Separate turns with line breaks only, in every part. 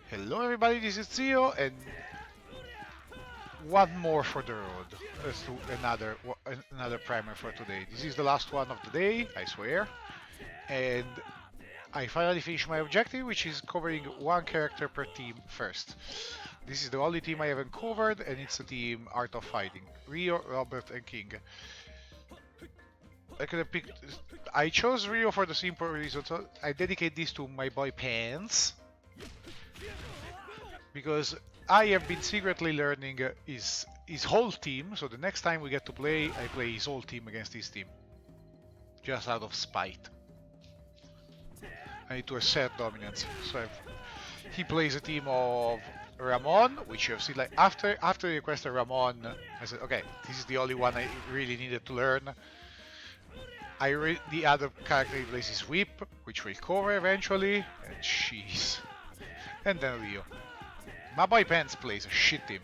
Hello everybody, this is Theo, and one more for the road. Let's do another primer for today. This is the last one of the day, I swear. And I finally finished my objective, which is covering one character per team first. This is the only team I haven't covered, and it's the team Art of Fighting. Rio, Robert, and King. I could have picked... I chose Rio for the simple reason, so I dedicate this to my boy Pants. Because I have been secretly learning his whole team, so the next time we get to play, I play his whole team against his team. Just out of spite. I need to assert dominance. So he plays a team of Ramon, which you have seen. Like after you requested Ramon, I said, okay, this is the only one I really needed to learn. The other character he plays is Whip, which we'll cover eventually, and jeez. And then Rio. My boy Pants plays a shit team.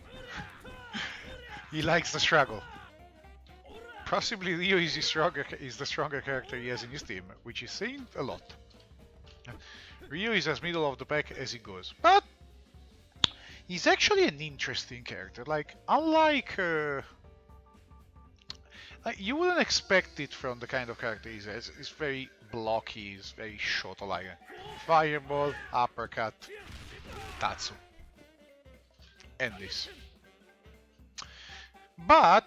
He likes the struggle. Possibly Rio is the stronger character he has in his team, which is saying a lot. Rio is as middle of the pack as he goes, but he's actually an interesting character. Like, unlike like you wouldn't expect it from the kind of character he is. He's very blocky, he's very short, like fireball, uppercut, Tatsu. And this. But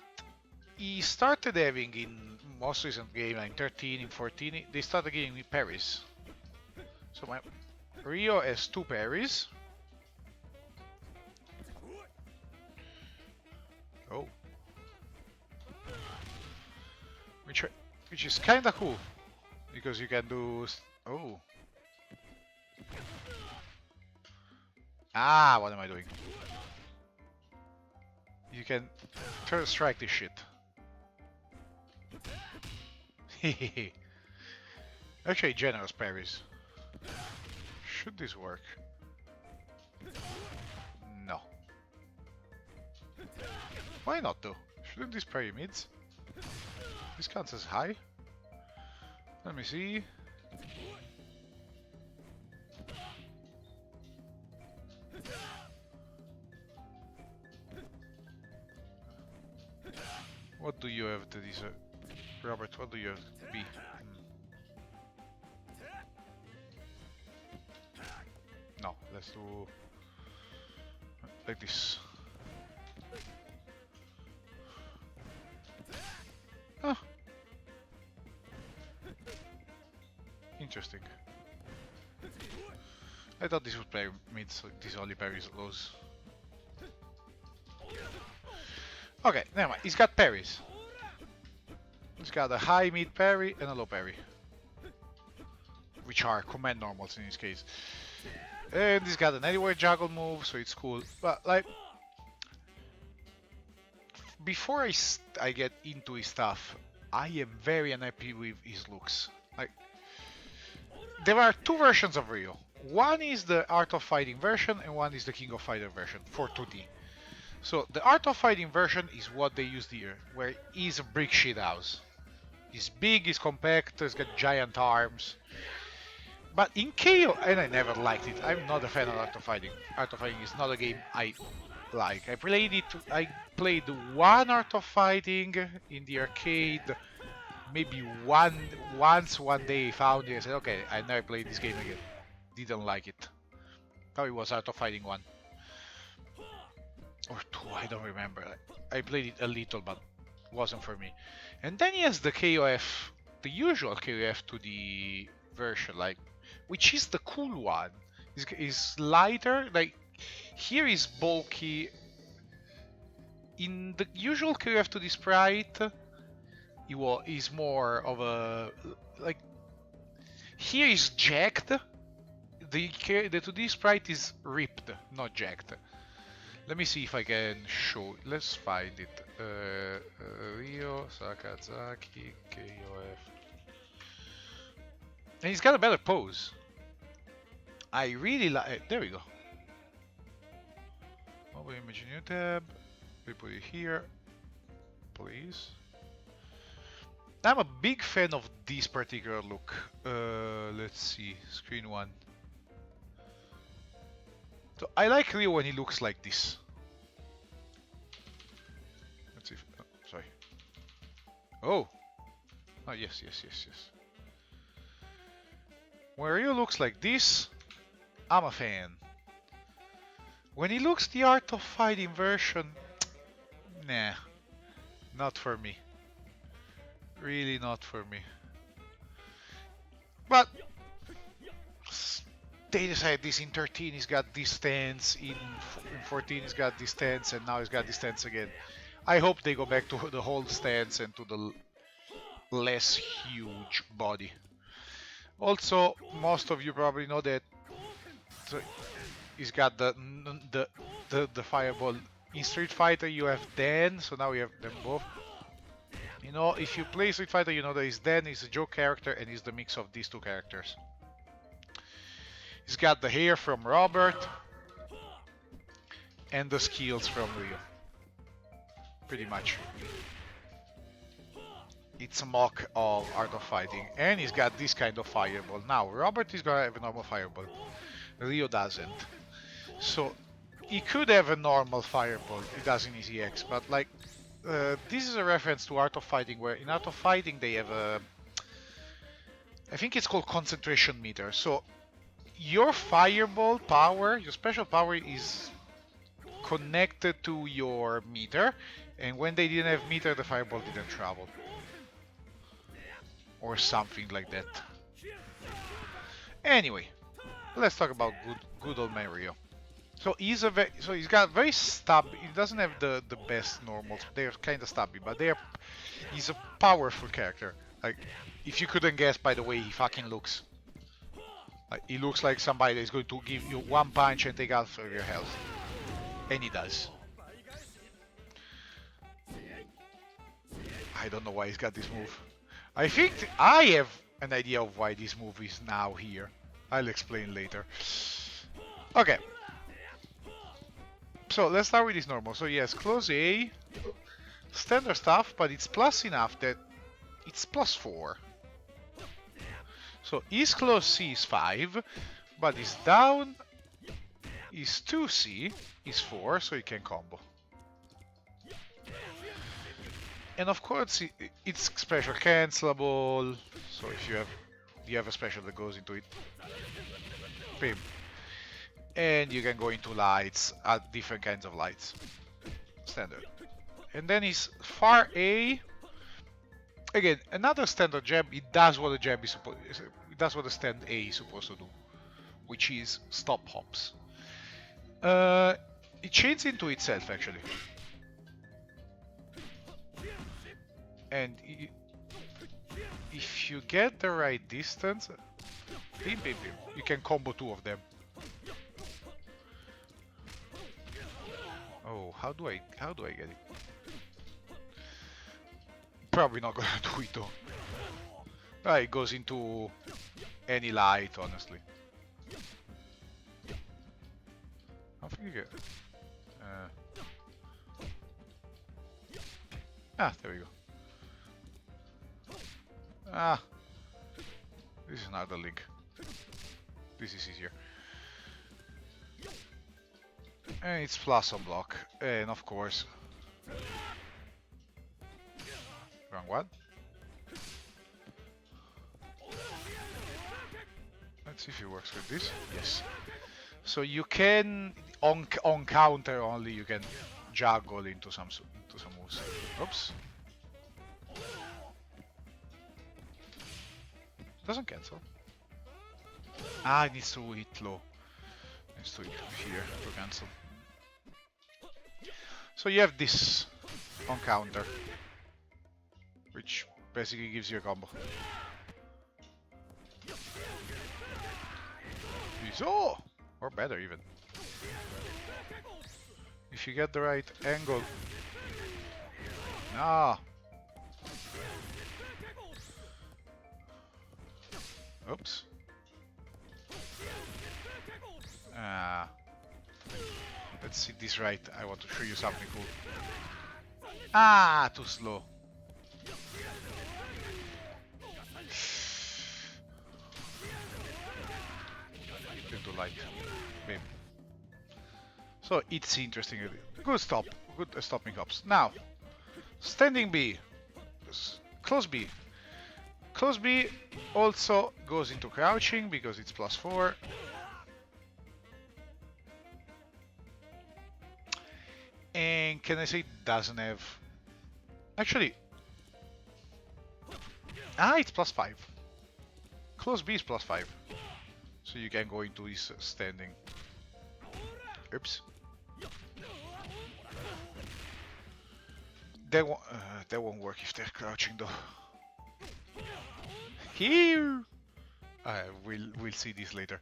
he started having in most recent game, like 13, in 14, they started giving me parries. So my Rio has 2 parries. Oh. Which is kinda cool. Because you can do... Oh. Ah, what am I doing? You can third strike this shit. Hehehe. Actually, generous parries. Should this work? No. Why not though? Shouldn't this parry mids? This counts as high. Let me see. What do you have to this? Robert, what do you have to be? No, let's do like this. Ah. Interesting. I thought this would play mid, so this only parries lows. Okay, never mind. He's got parries. He's got a high mid parry and a low parry, which are command normals in this case. And he's got an anywhere juggle move, so it's cool. But like, before I get into his stuff, I am very unhappy with his looks. Like, there are 2 versions of Rio. One is the Art of Fighting version, and one is the King of Fighter version for 2D. So the Art of Fighting version is what they used here, where he's a brick shit house. He's big, he's compact, he's got giant arms. But in KO, and I never liked it, I'm not a fan of Art of Fighting. Art of Fighting is not a game I like. I played one Art of Fighting in the arcade, maybe once one day I found it, I said, okay, I never played this game again. Didn't like it. Probably was Art of Fighting 1. Or 2, I don't remember. I played it a little, but wasn't for me. And then he has the KOF, the usual KOF to the version, like, which is the cool one. Is lighter, like, here is bulky. In the usual KOF to the sprite, is more of a, like, here is jacked. The 2D sprite is ripped, not jacked. Let me see if I can show. Let's find it. Rio, Sakazaki, KOF. And he's got a better pose. I really like. There we go. Mobile image new tab. We put it here, please. I'm a big fan of this particular look. Let's see, screen 1. So I like Ryo when he looks like this. Let's see if... Oh, sorry. Oh! Oh, yes, yes, yes, yes. When Ryo looks like this, I'm a fan. When he looks the Art of Fighting version, nah, not for me. Really not for me. But they decided this in 13 he's got this stance, in 14 he's got this stance, and now he's got this stance again. I hope they go back to the whole stance and to the less huge body. Also, most of you probably know that he's got the fireball. In Street Fighter you have Dan, so now we have them both. You know, if you play Street Fighter, you know that his Dan is a joke character and he's the mix of these two characters. He's got the hair from Robert and the skills from Ryo. Pretty much. It's a mock of Art of Fighting, and he's got this kind of fireball. Now, Robert is gonna have a normal fireball. Ryo doesn't. So, he could have a normal fireball. He does in his EX, but like, this is a reference to Art of Fighting, where in Art of Fighting they have a... I think it's called concentration meter. So, your fireball power, your special power is connected to your meter, and when they didn't have meter, the fireball didn't travel. Or something like that. Anyway, let's talk about good old man Ryo. So he's got very stubby. He doesn't have the best normals. They're kind of stubby, but he's a powerful character. Like, if you couldn't guess by the way he fucking looks. Like, he looks like somebody that's going to give you one punch and take half of your health. And he does. I don't know why he's got this move. I think I have an idea of why this move is now here. I'll explain later. Okay. So let's start with this normal. So yes, close A, standard stuff, but it's plus enough that it's plus 4. So his close C is 5, but his down is 2C, is 4, so you can combo. And of course, it's special cancelable, so if you have a special that goes into it, bam. And you can go into lights, different kinds of lights, standard. And then his far A, again, another standard jab. It does what a jab is supposed. It does what a stand A is supposed to do, which is stop hops. It chains into itself actually. And if you get the right distance, bim, bim, bim, you can combo 2 of them. Oh, how do I get it? Probably not gonna do it though. It goes into any light, honestly. I think you get. There we go. This is not the link. This is easier. And it's plus on block, and of course... Wrong one. Let's see if it works with this. Yes. So you can, on counter only, you can juggle into some moves. Oops. Doesn't cancel. It needs to hit low. Needs to hit here to cancel. So you have this on counter, which basically gives you a combo. Oh! Or better even. If you get the right angle. Oops. Let's see this right. I want to show you something cool. Too slow. Into light. Bam. So it's interesting. Good stop. Good stopping hops. Now, standing B. Close B. Close B also goes into crouching because it's +4. And can I say it doesn't have... Actually... it's +5. Close B is +5. So you can go into this standing. Oops. That won't work if they're crouching though. Here! We'll see this later.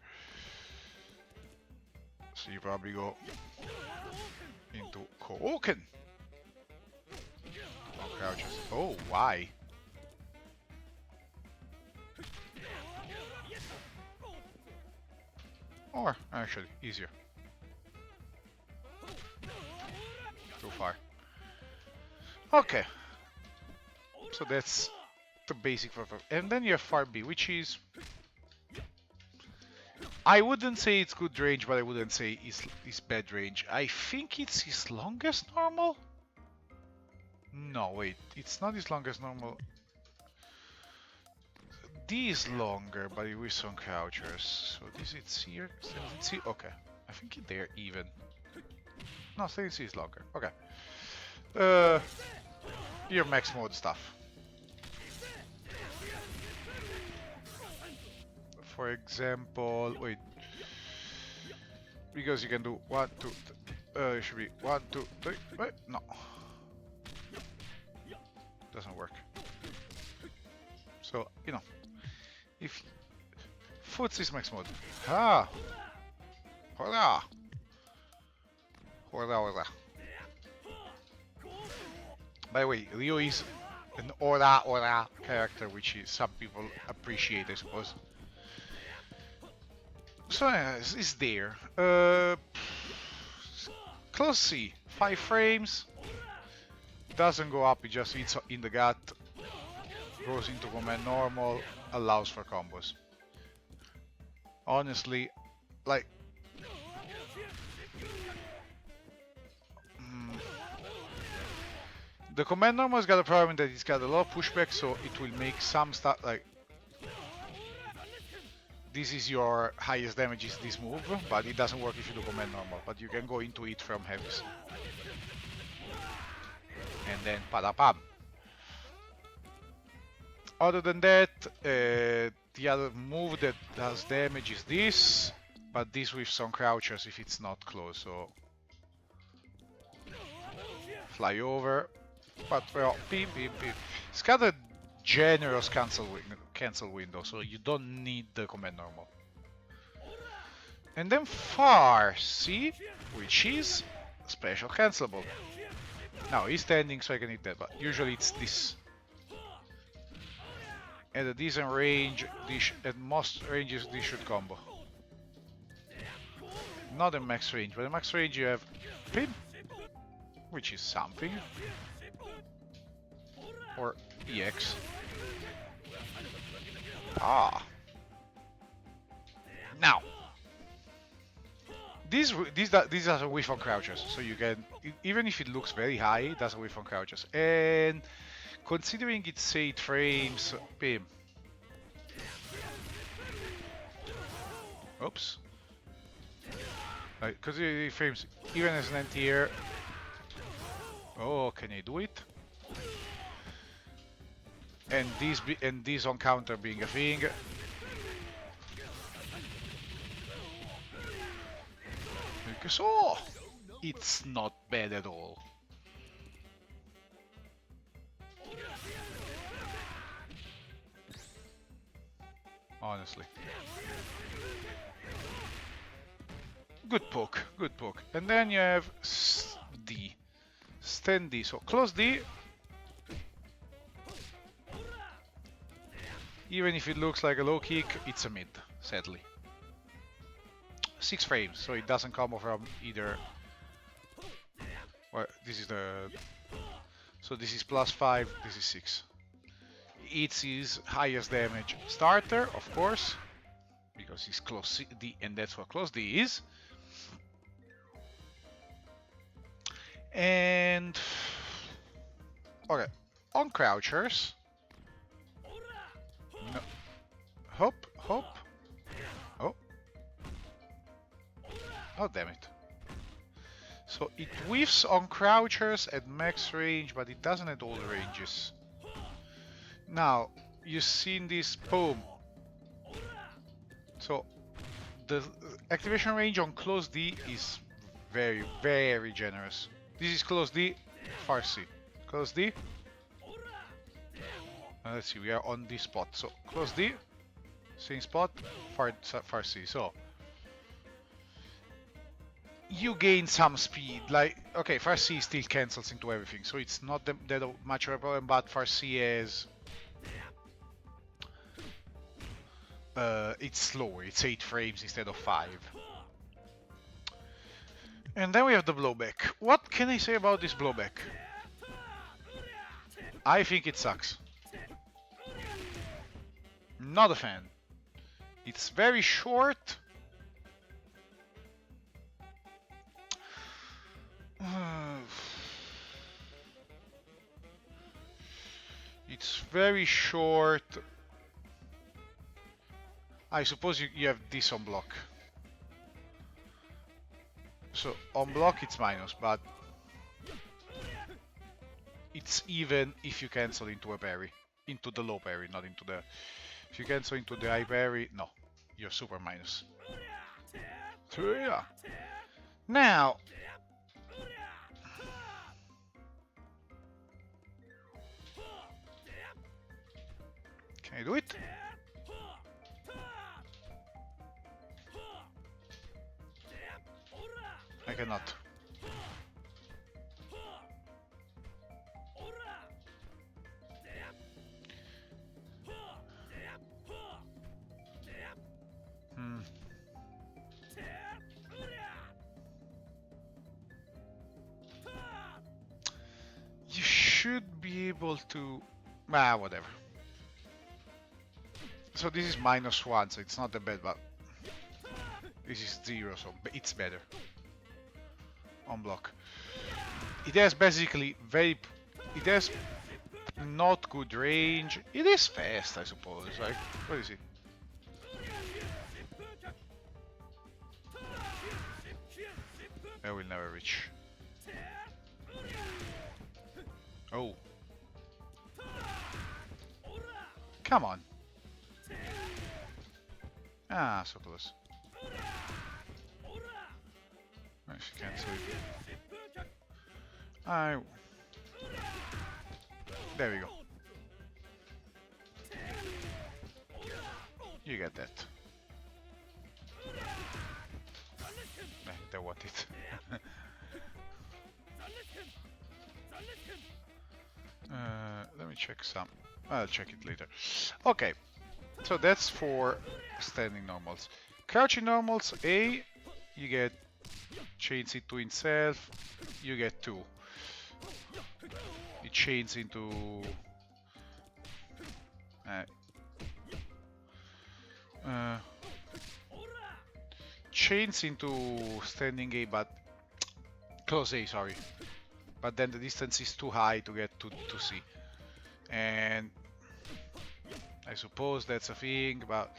So you probably go into Koken. Oh, crouches. Oh, why? Or, actually, easier. Too far. Okay. So that's the basic for... And then you have far B, which is... I wouldn't say it's good range, but I wouldn't say it's bad range. I think it's his longest normal? No, wait. It's not his longest normal. D is longer, but with some crouchers. So this is here. C. Okay. I think they're even. No, C is longer. Okay. Your max mode stuff. For example, wait. Because you can do 1, 2, it should be 1, 2, 3. Wait, no. Doesn't work. So, you know. If Foots is max mode. Ah! Hola! Hola, hola. By the way, Ryo is an aura character, which is, some people appreciate, I suppose. So, it's there. Close C. 5 frames. Doesn't go up, it just eats in the gut. Goes into command normal. Allows for combos. Honestly, like... The command normal's got a problem that it's got a lot of pushback, so it will make some stuff like... This is your highest damage is this move, but it doesn't work if you do command normal, but you can go into it from heavies. And then padapam. Other than that, the other move that does damage is this, but this with some crouchers if it's not close, so... Fly over, but well, beep, beep, beep. It's got a generous cancel window, so you don't need the command normal. And then far C, which is special cancelable. Now he's standing, so I can hit that, but usually it's this. At a decent range, at most ranges this should combo. Not in max range, but in max range you have Pin, which is something. Or EX. Ah. Now. This doesn't whiff on crouches, so you can, even if it looks very high, it doesn't whiff on crouches. And considering it's 8 frames, Pim. Oops. Because 8 frames, even as an anti-air. Oh, can I do it? And this on counter being a thing. So it's not bad at all. Honestly. Good poke, good poke. And then you have D. Stand D. So close D. Even if it looks like a low kick, it's a mid, sadly. 6 frames, so it doesn't come from either. Well, this is the. So this is +5, this is 6. It's his highest damage starter, of course, because he's close D, and that's what close D is. And okay, on crouchers. No. Hop, hop. Oh. Oh, damn it. So it whiffs on crouchers at max range, but it doesn't at all ranges. Now, you've seen this boom. So the activation range on close D is very, very generous. This is close D, far C. Close D. Let's see, we are on this spot. So close D, same spot, far C. So you gain some speed. Like, okay, far C still cancels into everything, so it's not that much of a problem, but far C is... it's slower, it's 8 frames instead of 5. And then we have the blowback. What can I say about this blowback? I think it sucks. Not a fan. It's very short. It's very short. I suppose you have this on block. So on block it's minus, but it's even if you cancel into a parry. Into the low parry, not into the... If you cancel into the high parry, no. You're super minus. So yeah. Now... Can I do it? I cannot. You should be able to... whatever. So this is -1, so it's not that bad, but... This is 0, so it's better. On block. It has basically very... It has not good range. It is fast, I suppose. Like, what is it? I will never reach. Oh. Come on. Ah, so close. She can't sleep. There we go. You get that. They want it. Let me check some. I'll check it later. Okay, so that's for standing normals. Crouching normals, A, you get chains into itself, you get 2. It chains into... chains into standing A, but... Close A, sorry. But then the distance is too high to get to C. And... I suppose that's a thing, but...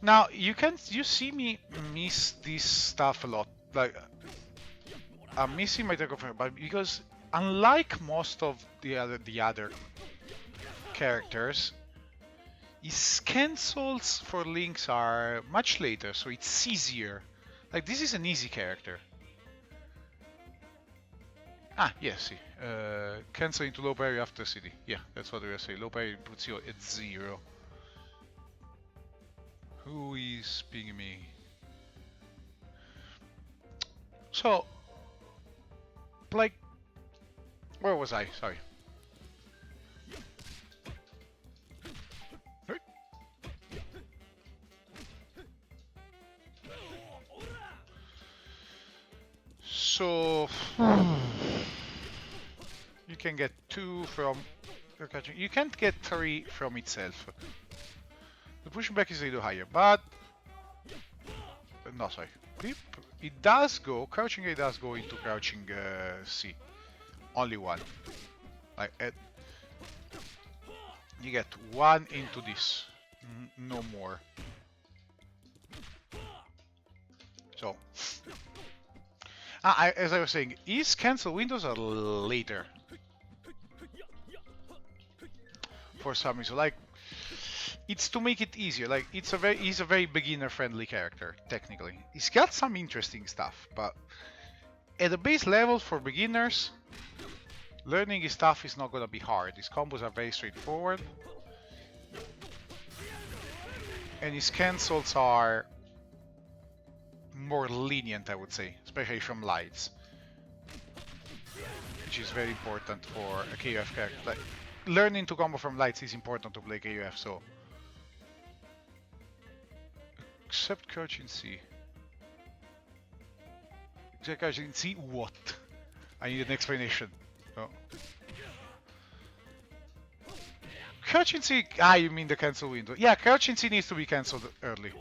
Now you see me miss this stuff a lot. Like I'm missing my takeover, but because unlike most of the other characters, his cancels for links are much later, so it's easier. Like this is an easy character. Ah, yes, see. Cancel into low parry after city. Yeah, that's what we were saying. Low parry puts you at 0. Who is pinging me? So, like, where was I? Sorry. So, you can get 2 from your catching. You can't get 3 from itself. The pushing back is a little higher, but no, sorry. It does go. Crouching A does go into crouching C. Only one. Like you get one into this, no more. So, as I was saying, is cancel windows are later for some reason. Like, it's to make it easier. Like, he's a very beginner-friendly character technically. He's got some interesting stuff, but at the base level for beginners, learning his stuff is not gonna be hard. His combos are very straightforward, and his cancels are more lenient, I would say, especially from lights, which is very important for a KUF character. Like, learning to combo from lights is important to play KUF, so... Except crouching C. Except crouching C, what? I need an explanation. Oh. Crouching C... you mean the cancel window. Yeah, crouching C needs to be cancelled early.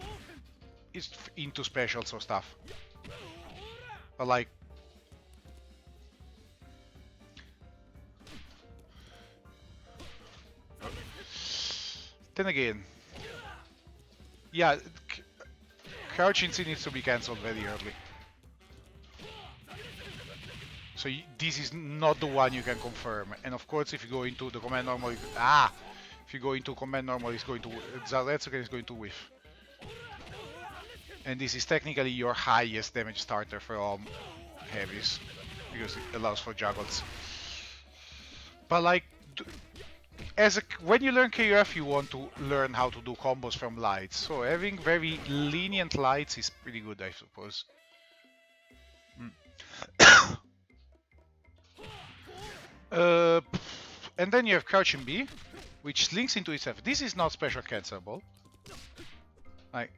It's into specials or stuff. But like... Then again... Yeah, crouching C needs to be cancelled very early. So this is not the one you can confirm. And of course, if you go into the command normal... If you go into command normal, it's going to... Zatsuka is going to whiff. And this is technically your highest damage starter from heavies, because it allows for juggles. But like, when you learn KUF, you want to learn how to do combos from lights. So having very lenient lights is pretty good, I suppose. And then you have crouching B, which links into itself. This is not special cancelable. Like,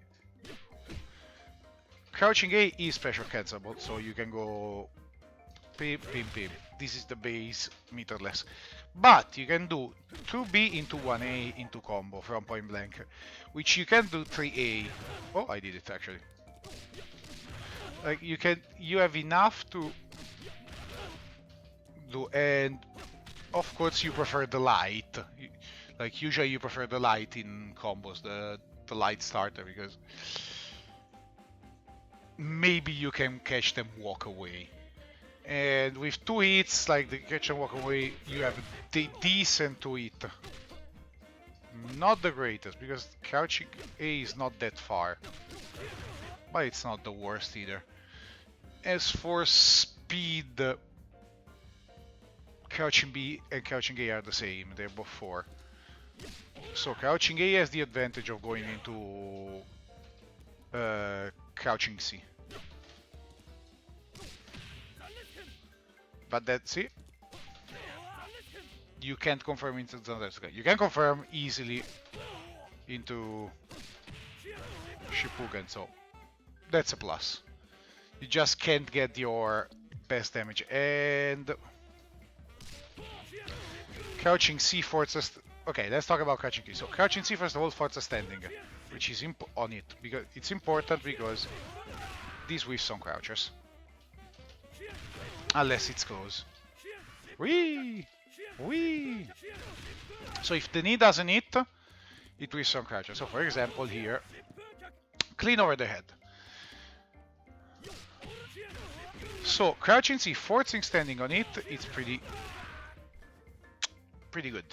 crouching A is special cancelable, so you can go pim, pim, pim. This is the base meterless. But you can do 2B into 1A into combo from point blank, which you can do 3A. Oh, I did it actually. Like, you have enough to do, and of course you prefer the light. Like, usually you prefer the light in combos, the light starter, because maybe you can catch them walk away. And with 2 hits, like the catch and walk away, you have a decent 2 hit. Not the greatest, because crouching A is not that far. But it's not the worst either. As for speed, crouching B and crouching A are the same, they're both 4. So crouching A has the advantage of going into crouching C. But that's it. You can't confirm into Zantetsuka. You can confirm easily into Shippuden, so that's a plus. You just can't get your best damage. And crouching C forces... Okay, let's talk about crouching C. So crouching C, first of all, forces standing, which is on it, because it's important, because this whiffs on crouchers. Unless it's close. Whee! Whee! So if the knee doesn't hit, it whiffs on crouchers. So for example here, clean over the head. So crouching C, forcing standing on it, it's pretty good.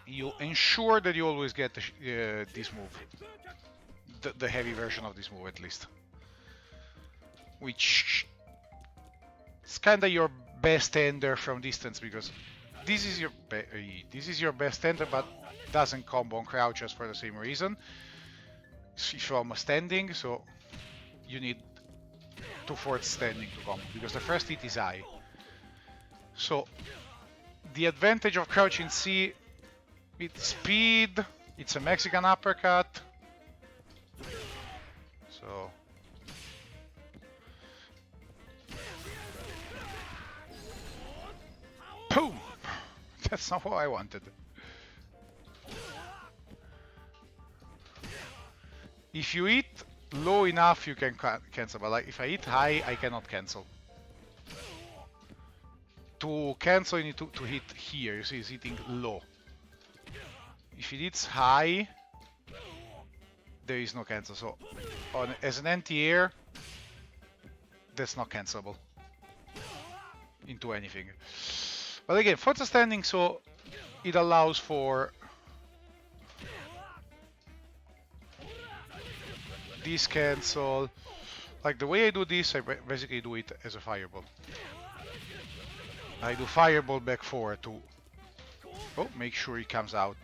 You ensure that you always get this move. The heavy version of this move, at least. Which... it's kinda your best ender from distance, because this is your best ender, but doesn't combo on crouchers for the same reason. From standing, so you need to force standing to combo, because the first hit is high. So the advantage of crouching C, it's speed, it's a Mexican uppercut. So boom! That's not what I wanted. If you hit low enough, you can cancel, but like if I hit high, I cannot cancel. To cancel, you need to hit here. You see, it's hitting low. If it hits high, there is no cancel. So, as an anti-air, that's not cancelable into anything. But again, Forza Standing, so it allows for this cancel. Like the way I do this, I basically do it as a fireball. I do fireball back forward to make sure it comes out.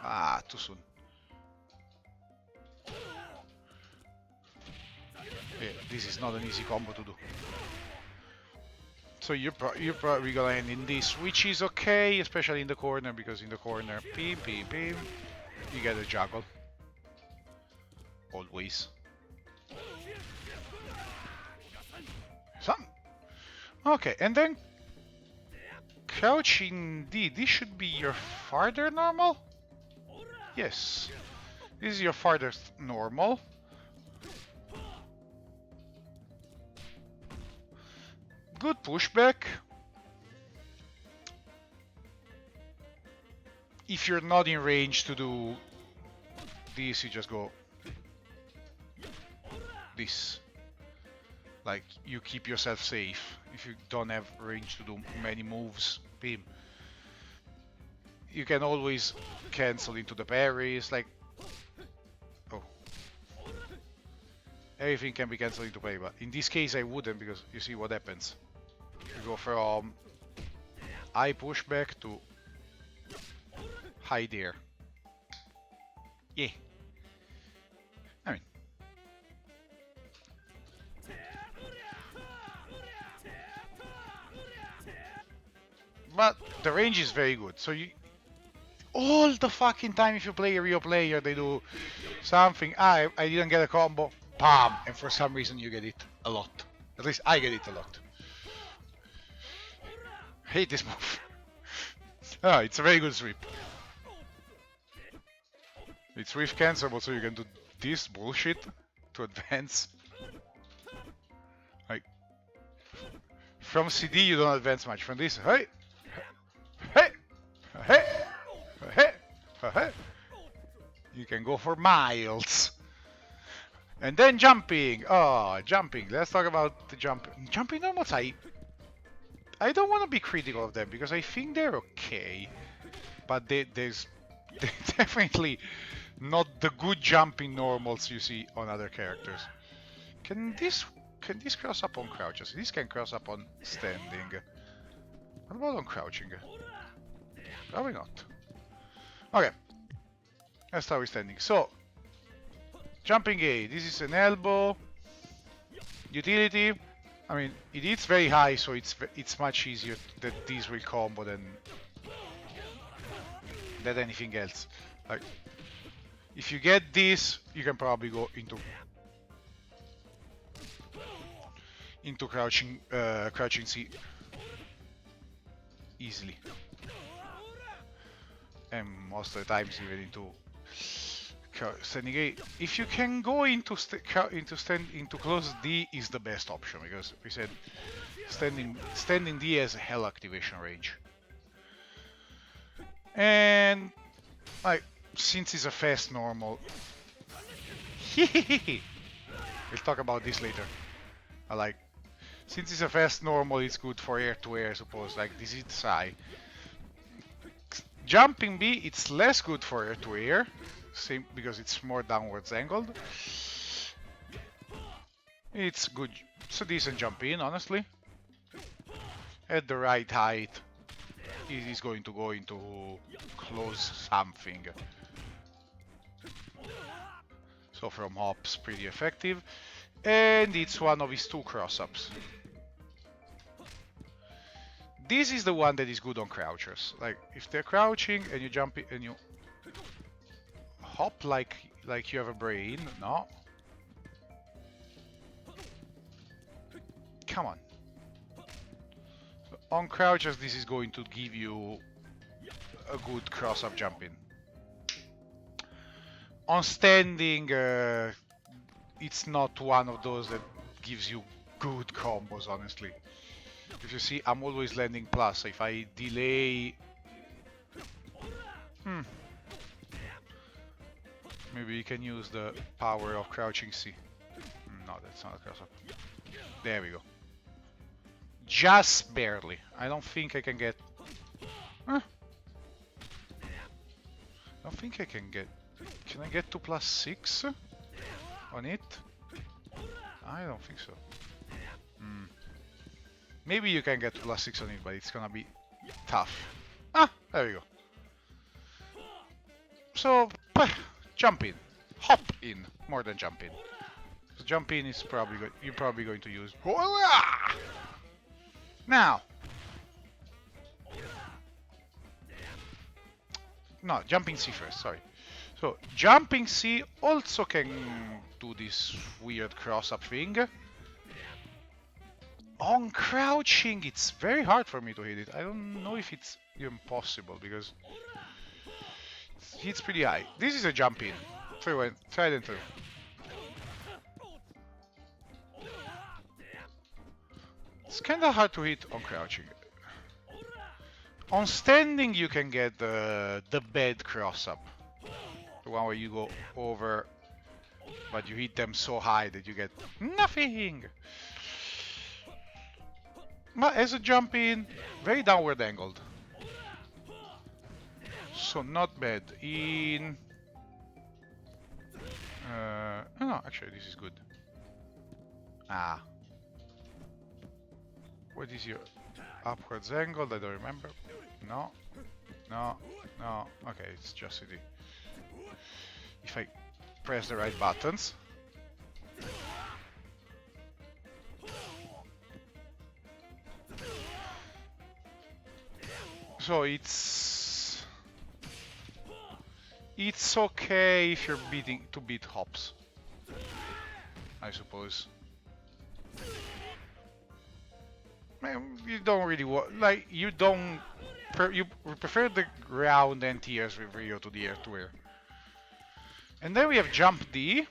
Ah, too soon. Yeah, this is not an easy combo to do. So you're probably gonna end in this, which is okay, especially in the corner, because in the corner, beam, beam, beam, you get a juggle. Always. Some. Okay, and then crouching D. This should be your farther normal? Yes. This is your farthest normal. Good pushback. If you're not in range to do this, you just go this. Like, you keep yourself safe. If you don't have range to do many moves, beam. You can always cancel into the parries, like... Oh. Everything can be cancelled into parry, but in this case I wouldn't, because you see what happens. You go from high pushback to high there. Yeah. I mean... But the range is very good, so you... All the fucking time if you play a real player, they do something. I didn't get a combo. Bam! And for some reason you get it a lot. At least I get it a lot. Hate this move. Ah, it's a very good sweep. It's sweep cancelable, so you can do this bullshit to advance. Like, from CD you don't advance much. From this, hey! Hey! Hey! Hey! Hey! You can go for miles. And then jumping. Oh, jumping. Let's talk about the jumping normals. I don't want to be critical of them because I think they're okay, but they're definitely not the good jumping normals you see on other characters. Can this cross up on crouches? This can cross up on standing. What about on crouching? Probably not. Okay. Let's start with standing. So, jumping A. This is an elbow. Utility. I mean, it hits very high, so it's much easier that these will combo than anything else. Like, if you get this, you can probably go into crouching C easily, and most of the times even into standing A. If you can go into close D is the best option, because we said standing D has a hell activation range, and like since it's a fast normal, we'll talk about this later. Since it's a fast normal, it's good for air to air, I suppose. Like this is Psy. Jumping B, it's less good for air to air. Same, because it's more downwards angled. It's good. It's a decent jump in, honestly. At the right height, it is going to go into close something. So from hops, pretty effective. And it's one of his two cross-ups. This is the one that is good on crouchers. Like, if they're crouching and you jump and you hop like you have a brain. No. Come on. So on crouchers, this is going to give you a good cross-up jump in. On standing, it's not one of those that gives you good combos, honestly. If you see, I'm always landing plus. If I delay... Maybe you can use the power of crouching C. No, that's not a cross-up. There we go. Just barely. I don't think I can get... I don't think I can get... Can I get to +6 on it? I don't think so. Maybe you can get to +6 on it, but it's gonna be tough. There we go. So, jump in. Hop in, more than jump in. So jump in is probably you're probably going to use... Now! No, jumping C first, sorry. So, jumping C also can do this weird cross-up thing. On crouching, it's very hard for me to hit it. I don't know if it's even possible, because it hits pretty high. This is a jump in. Tried and through. It's kinda hard to hit on crouching. On standing, you can get the bad cross-up. The one where you go over, but you hit them so high that you get nothing. But as a jump in, very downward angled. So not bad. In... no, actually this is good. What is your upwards angle? I don't remember. No. No. No. Okay, it's just CD. If I press the right buttons. So it's okay if you're to beat hops, I suppose. You don't really like you prefer the ground anti-airs with Rio to the air-to-air. And then we have jump D,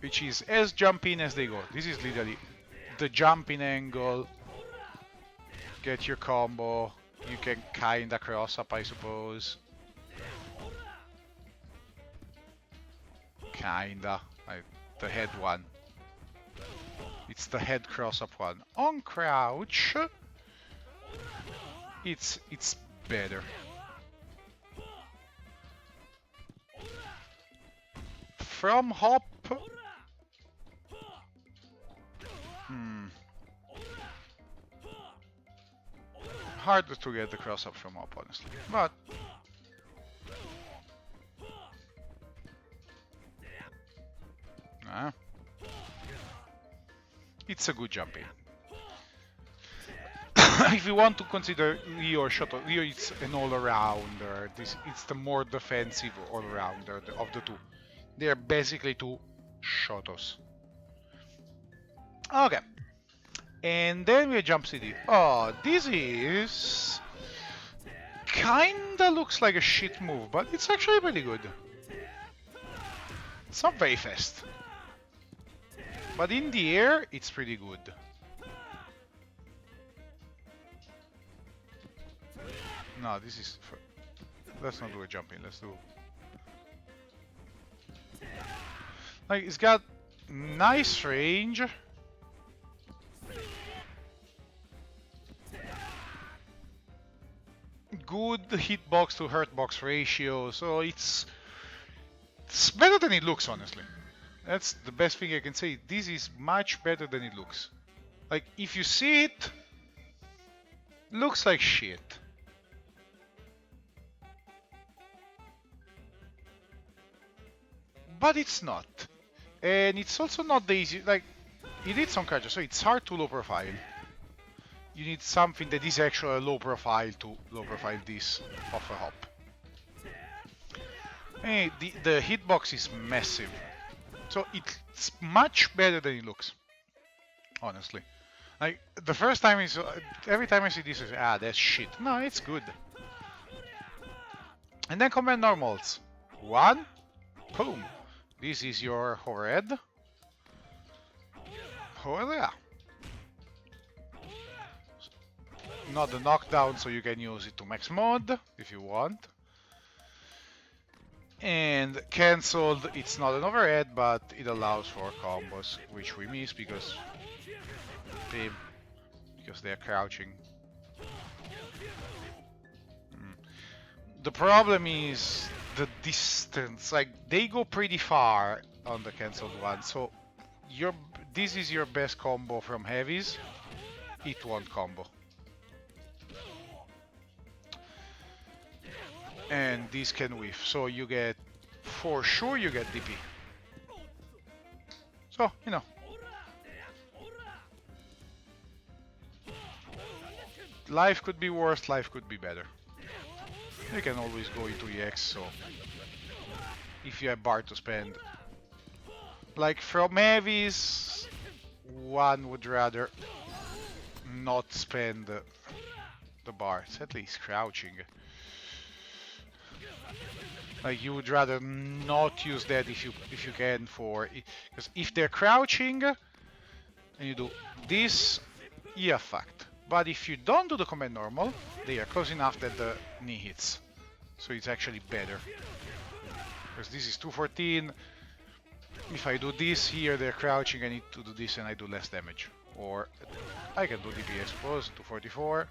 which is as jump in as they go. This is literally the jumping angle. Get your combo. You can kinda cross up, I suppose. Kinda, like the head one. It's the head cross up one. On crouch, it's better. From hop, harder to get the cross up from hop, honestly, but it's a good jump in. If you want to consider Rio or Shoto, Rio is an all-arounder. It's the more defensive all-arounder of the two. They are basically two Shotos. Okay. And then we jump CD. Oh, this is... kinda looks like a shit move, but it's actually pretty good. It's not very fast. But in the air, it's pretty good. No, this is... Let's not do a jump in, let's do... Like, it's got nice range. Good hitbox to hurtbox ratio, so it's better than it looks, honestly. That's the best thing I can say. This is much better than it looks. Like, if you see it, looks like shit. But it's not. And it's also not the easy, like, it is on charger, so it's hard to low profile. You need something that is actually a low profile to low profile this off a hop. Hey, the hitbox is massive. So it's much better than it looks. Honestly. Like, the first time is, every time I see this, I say, that's shit. No, it's good. And then command normals. 1, boom. This is your overhead. Oh yeah. Not the knockdown, so you can use it to max mode if you want. And cancelled, it's not an overhead, but it allows for combos, which we miss because they're crouching. The problem is the distance. Like, they go pretty far on the cancelled one, so this is your best combo from heavies. It won't combo. And this can whiff, so you get, for sure you get DP. So, you know. Life could be worse, life could be better. You can always go into EX, so if you have bar to spend. Like from heavies, one would rather not spend the bar. It's at least crouching. Like you would rather not use that if you can, for because if they're crouching and you do this, you're fucked. But if you don't do the command normal, they are close enough that the knee hits. So it's actually better. Because this is 214. If I do this here, they're crouching, I need to do this and I do less damage. Or I can do DP, I suppose, 244.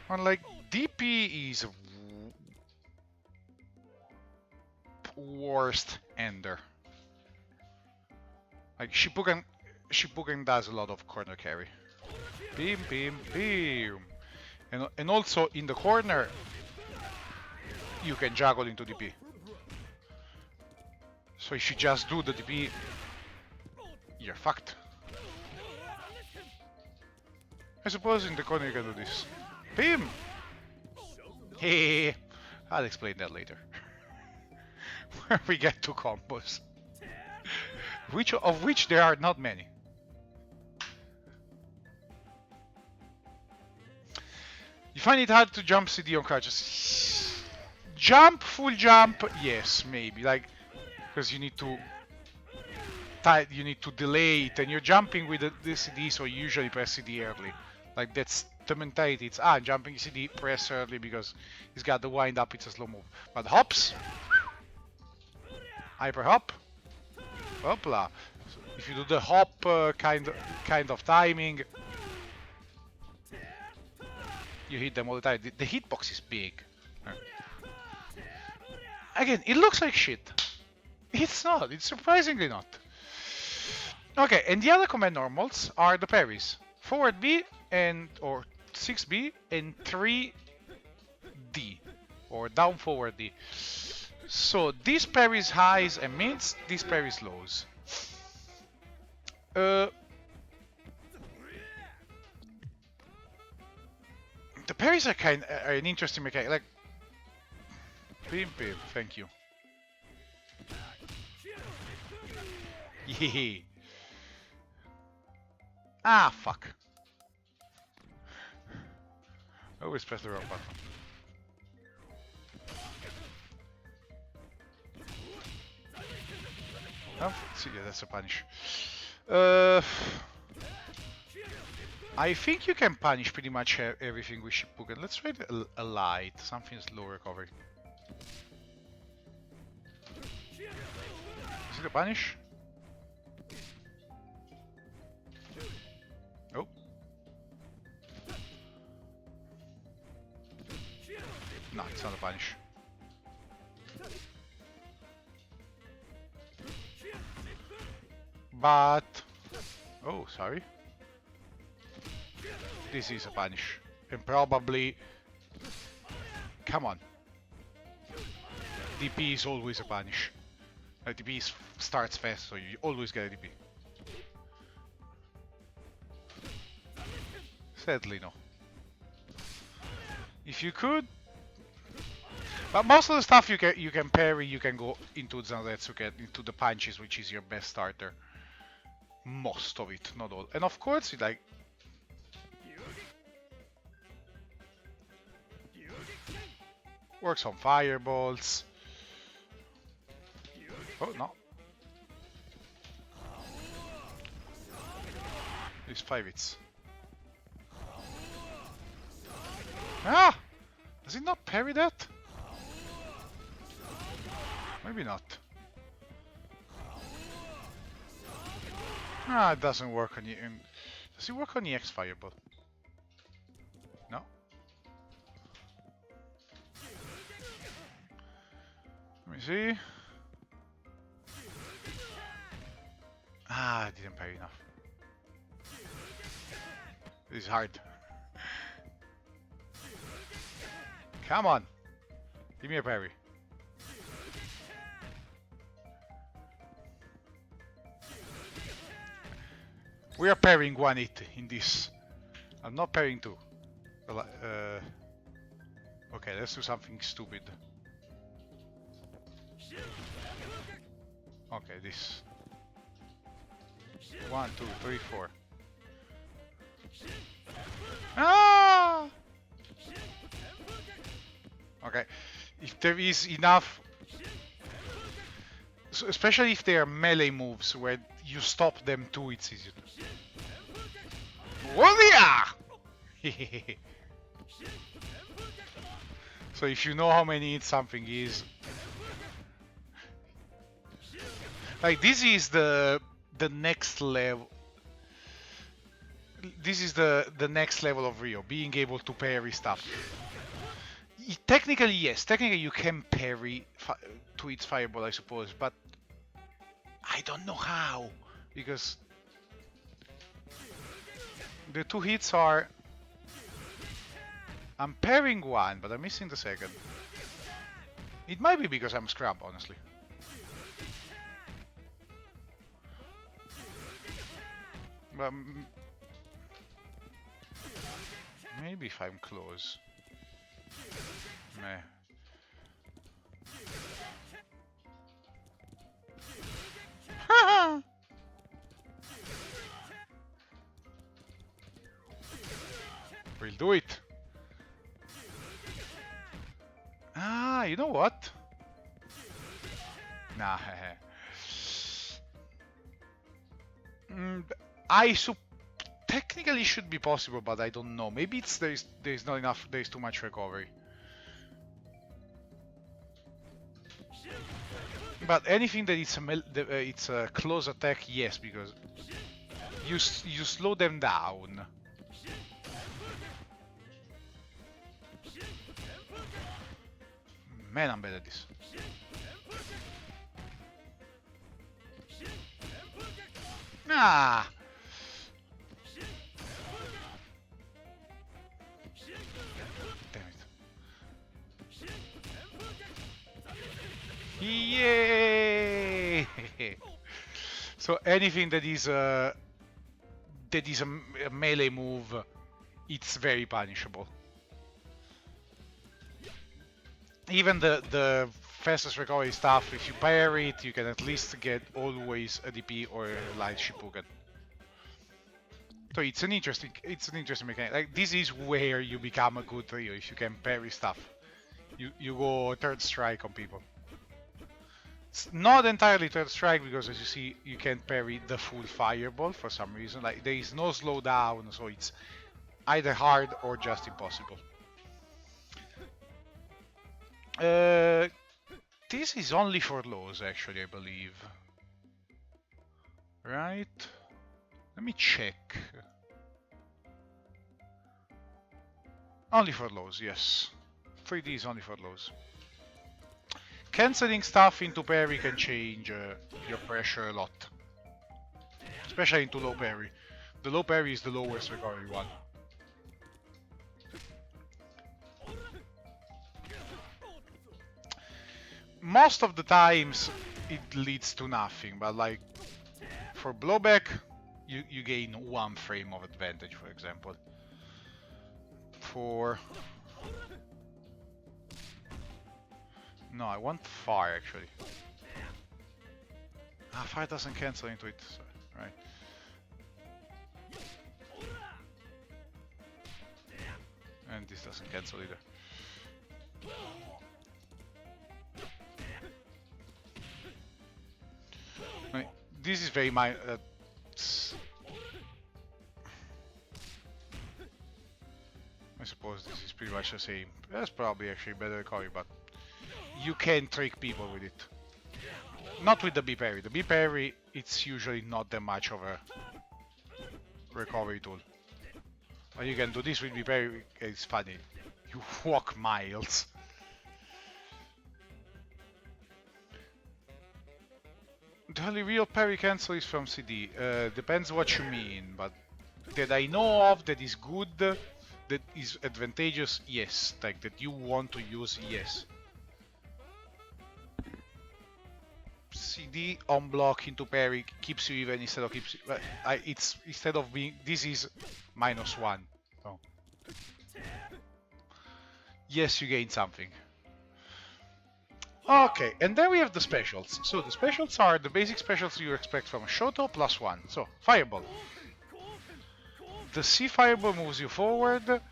And like, DP is worst ender. Like, Shippuken does a lot of corner carry. Beam, beam, beam. And also, in the corner, you can juggle into DP. So if you just do the DP, you're fucked. I suppose in the corner you can do this. Beam! Hey, I'll explain that later. Where we get 2 combos. Of which there are not many. You find it hard to jump CD on crouches. Jump, full jump, yes, maybe. Like, because you need to delay it, and you're jumping with the CD, so you usually press CD early. Like, that's the mentality. It's I'm jumping CD, press early because he's got the wind up. It's a slow move. But hops, hyper hop, hopla. So if you do the hop kind of timing, you hit them all the time. The hitbox is big. Again, it looks like shit. It's not. It's surprisingly not. Okay, and the other command normals are the parries. Forward B or 6B and 3D, or down forward D. So this parries highs and mids, this parries lows. The parries are an interesting mechanic. Like, beam, thank you. Yeah. Ah, fuck. I always press the wrong button. Oh, see, yeah, that's a punish. I think you can punish pretty much everything with Shippuken. Let's try a light, something slow recovery. Is it a punish? Oh. No, it's not a punish. But... oh, sorry. This is a punish. And probably... come on. DP is always a punish. DP starts fast, so you always get a DP. Sadly, no. If you could... but most of the stuff you can parry, you can go into Zanretsuken, into the punches, which is your best starter. Most of it, not all. And of course, like... Works on fireballs. Oh no. These 5 hits. Ah! Does it not parry that? Maybe not. Ah, it doesn't work on the... Does it work on the X fireball? No? Let me see. Ah, I didn't parry enough. This is hard. Come on! Give me a parry. We are parrying 1 hit in this. I'm not parrying 2. Okay, let's do something stupid. Okay, this. 1, 2, 3, 4. Ah! Okay, if there is enough, so especially if they are melee moves where you stop them too, it's easier. Warrior! So if you know how many hits something is, like this is the next level. This is the next level of Rio, being able to parry stuff. Technically, yes. Technically, you can parry to its fireball, I suppose, but I don't know how, because the 2 hits are... I'm parrying 1, but I'm missing the second. It might be because I'm scrub, honestly. But maybe if I'm close. Meh. We'll do it. Ah, you know what? Nah. Technically should be possible, but I don't know. Maybe it's there's not enough. There's too much recovery. But anything that it's a close attack, yes, because you slow them down. Man, I'm bad at this. Ah! Damn it. Yay! So anything that is a melee move, it's very punishable. Even the fastest recovery stuff, if you parry it, you can at least get always a DP or a light Shippuden. So it's an interesting mechanic. Like, this is where you become a good Ryo, if you can parry stuff. You go third strike on people. It's not entirely third strike because, as you see, you can't parry the full fireball for some reason. Like, there is no slowdown, so it's either hard or just impossible. This is only for lows, actually, I believe. Right? Let me check. Only for lows, yes. 3D is only for lows. Cancelling stuff into parry can change your pressure a lot. Especially into low parry. The low parry is the lowest recovery one. Most of the times it leads to nothing, but like for blowback you gain 1 frame of advantage, for example. For... No, I want fire actually. Ah, fire doesn't cancel into it, so, right. And this doesn't cancel either. this is very minor. I suppose this is pretty much the same. That's probably actually better recovery, but you can trick people with it. Not with the B parry. The B parry, it's usually not that much of a recovery tool. But you can do this with B parry, it's funny. You walk miles. The only real parry cancel is from CD. Depends what you mean, but that I know of that is good, that is advantageous, yes. Like that you want to use, yes. CD on block into parry keeps you even instead of keeps you, it's instead of being, this is -1. So yes, you gain something. Okay, and then we have the specials. So the specials are the basic specials you expect from a Shoto +1. So Fireball. The C Fireball moves you forward,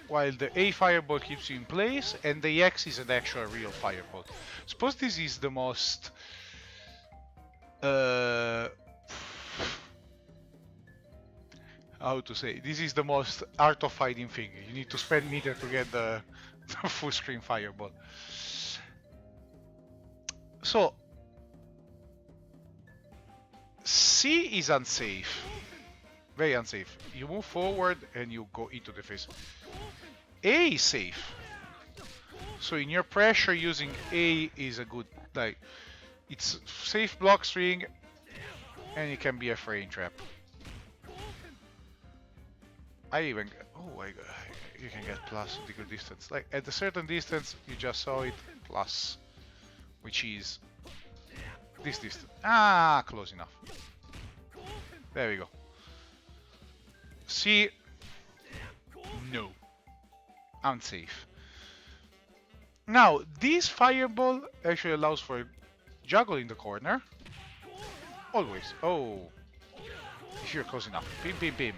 while the A Fireball keeps you in place, and the X is an actual real Fireball. Suppose this is the most how to say? This is the most art of fighting thing. You need to spend meter to get the full screen Fireball. So C is unsafe. Very unsafe. You move forward and you go into the face. A is safe. So in your pressure, using A is a good, like, it's safe block string, and it can be a frame trap. You can get plus at a good distance. Like at a certain distance, you just saw it, plus, which is this distance. Ah, close enough. There we go. See, no, unsafe. Now, this Fireball actually allows for Juggle in the corner. Always. Oh, if you're close enough. Bim, bim, bim.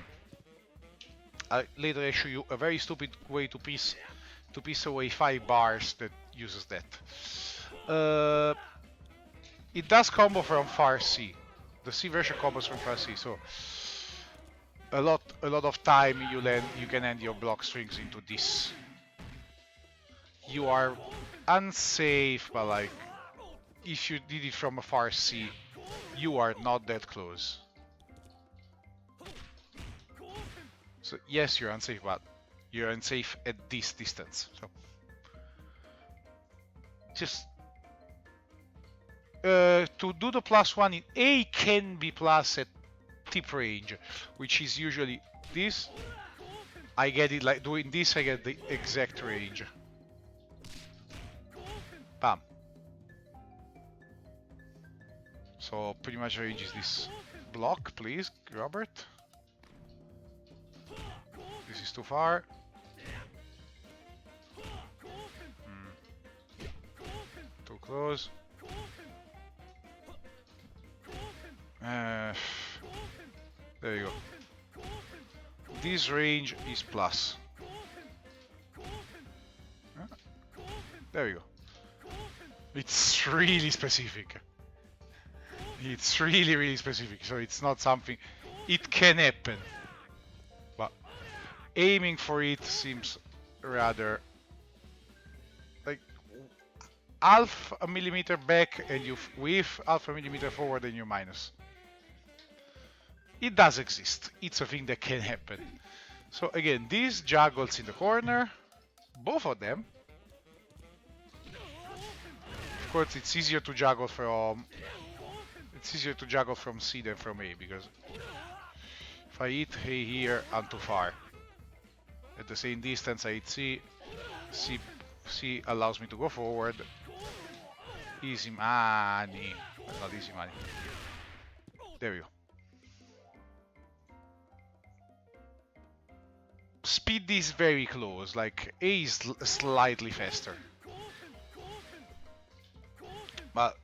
Later I show you a very stupid way to piece away 5 bars that uses that. It does combo from far C. The C version combos from far C, so a lot of time you can end your block strings into this. You are unsafe, but like if you did it from a far C, you are not that close. So yes, you're unsafe, but you're unsafe at this distance. So just to do the +1 in A can be plus at tip range, which is usually this. I get it like doing this, I get the exact range. Bam. So pretty much range is this block, please, Robert. This is too far. Too close. There you go. This range is plus. There you go. It's really specific. It's really, really specific. So it's not something. It can happen. But aiming for it seems rather like half a millimeter back and you whiff, half a millimeter forward and you minus. It does exist. It's a thing that can happen. So again, these juggles in the corner, both of them. Of course, it's easier to juggle from C than from A, because if I hit A here, I'm too far. At the same distance, I hit C. C allows me to go forward. Easy money. Not easy money. There we go. Speed is very close, like A is slightly faster. But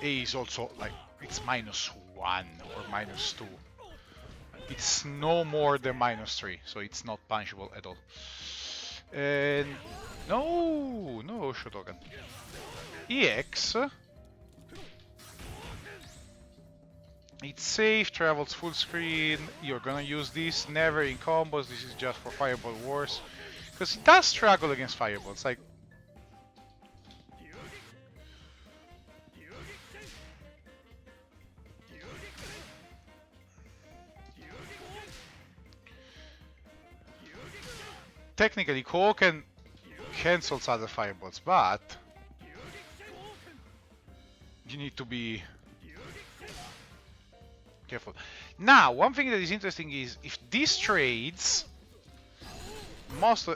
A is also like, it's -1 or -2. It's no more than -3, so it's not punishable at all. And no Shotokan. EX It's safe, travels full screen. You're gonna use this never in combos. This is just for Fireball Wars. Because it does struggle against Fireballs. Like, technically, Ko can cancels other Fireballs, but you need to be careful. Now, one thing that is interesting is if these trades,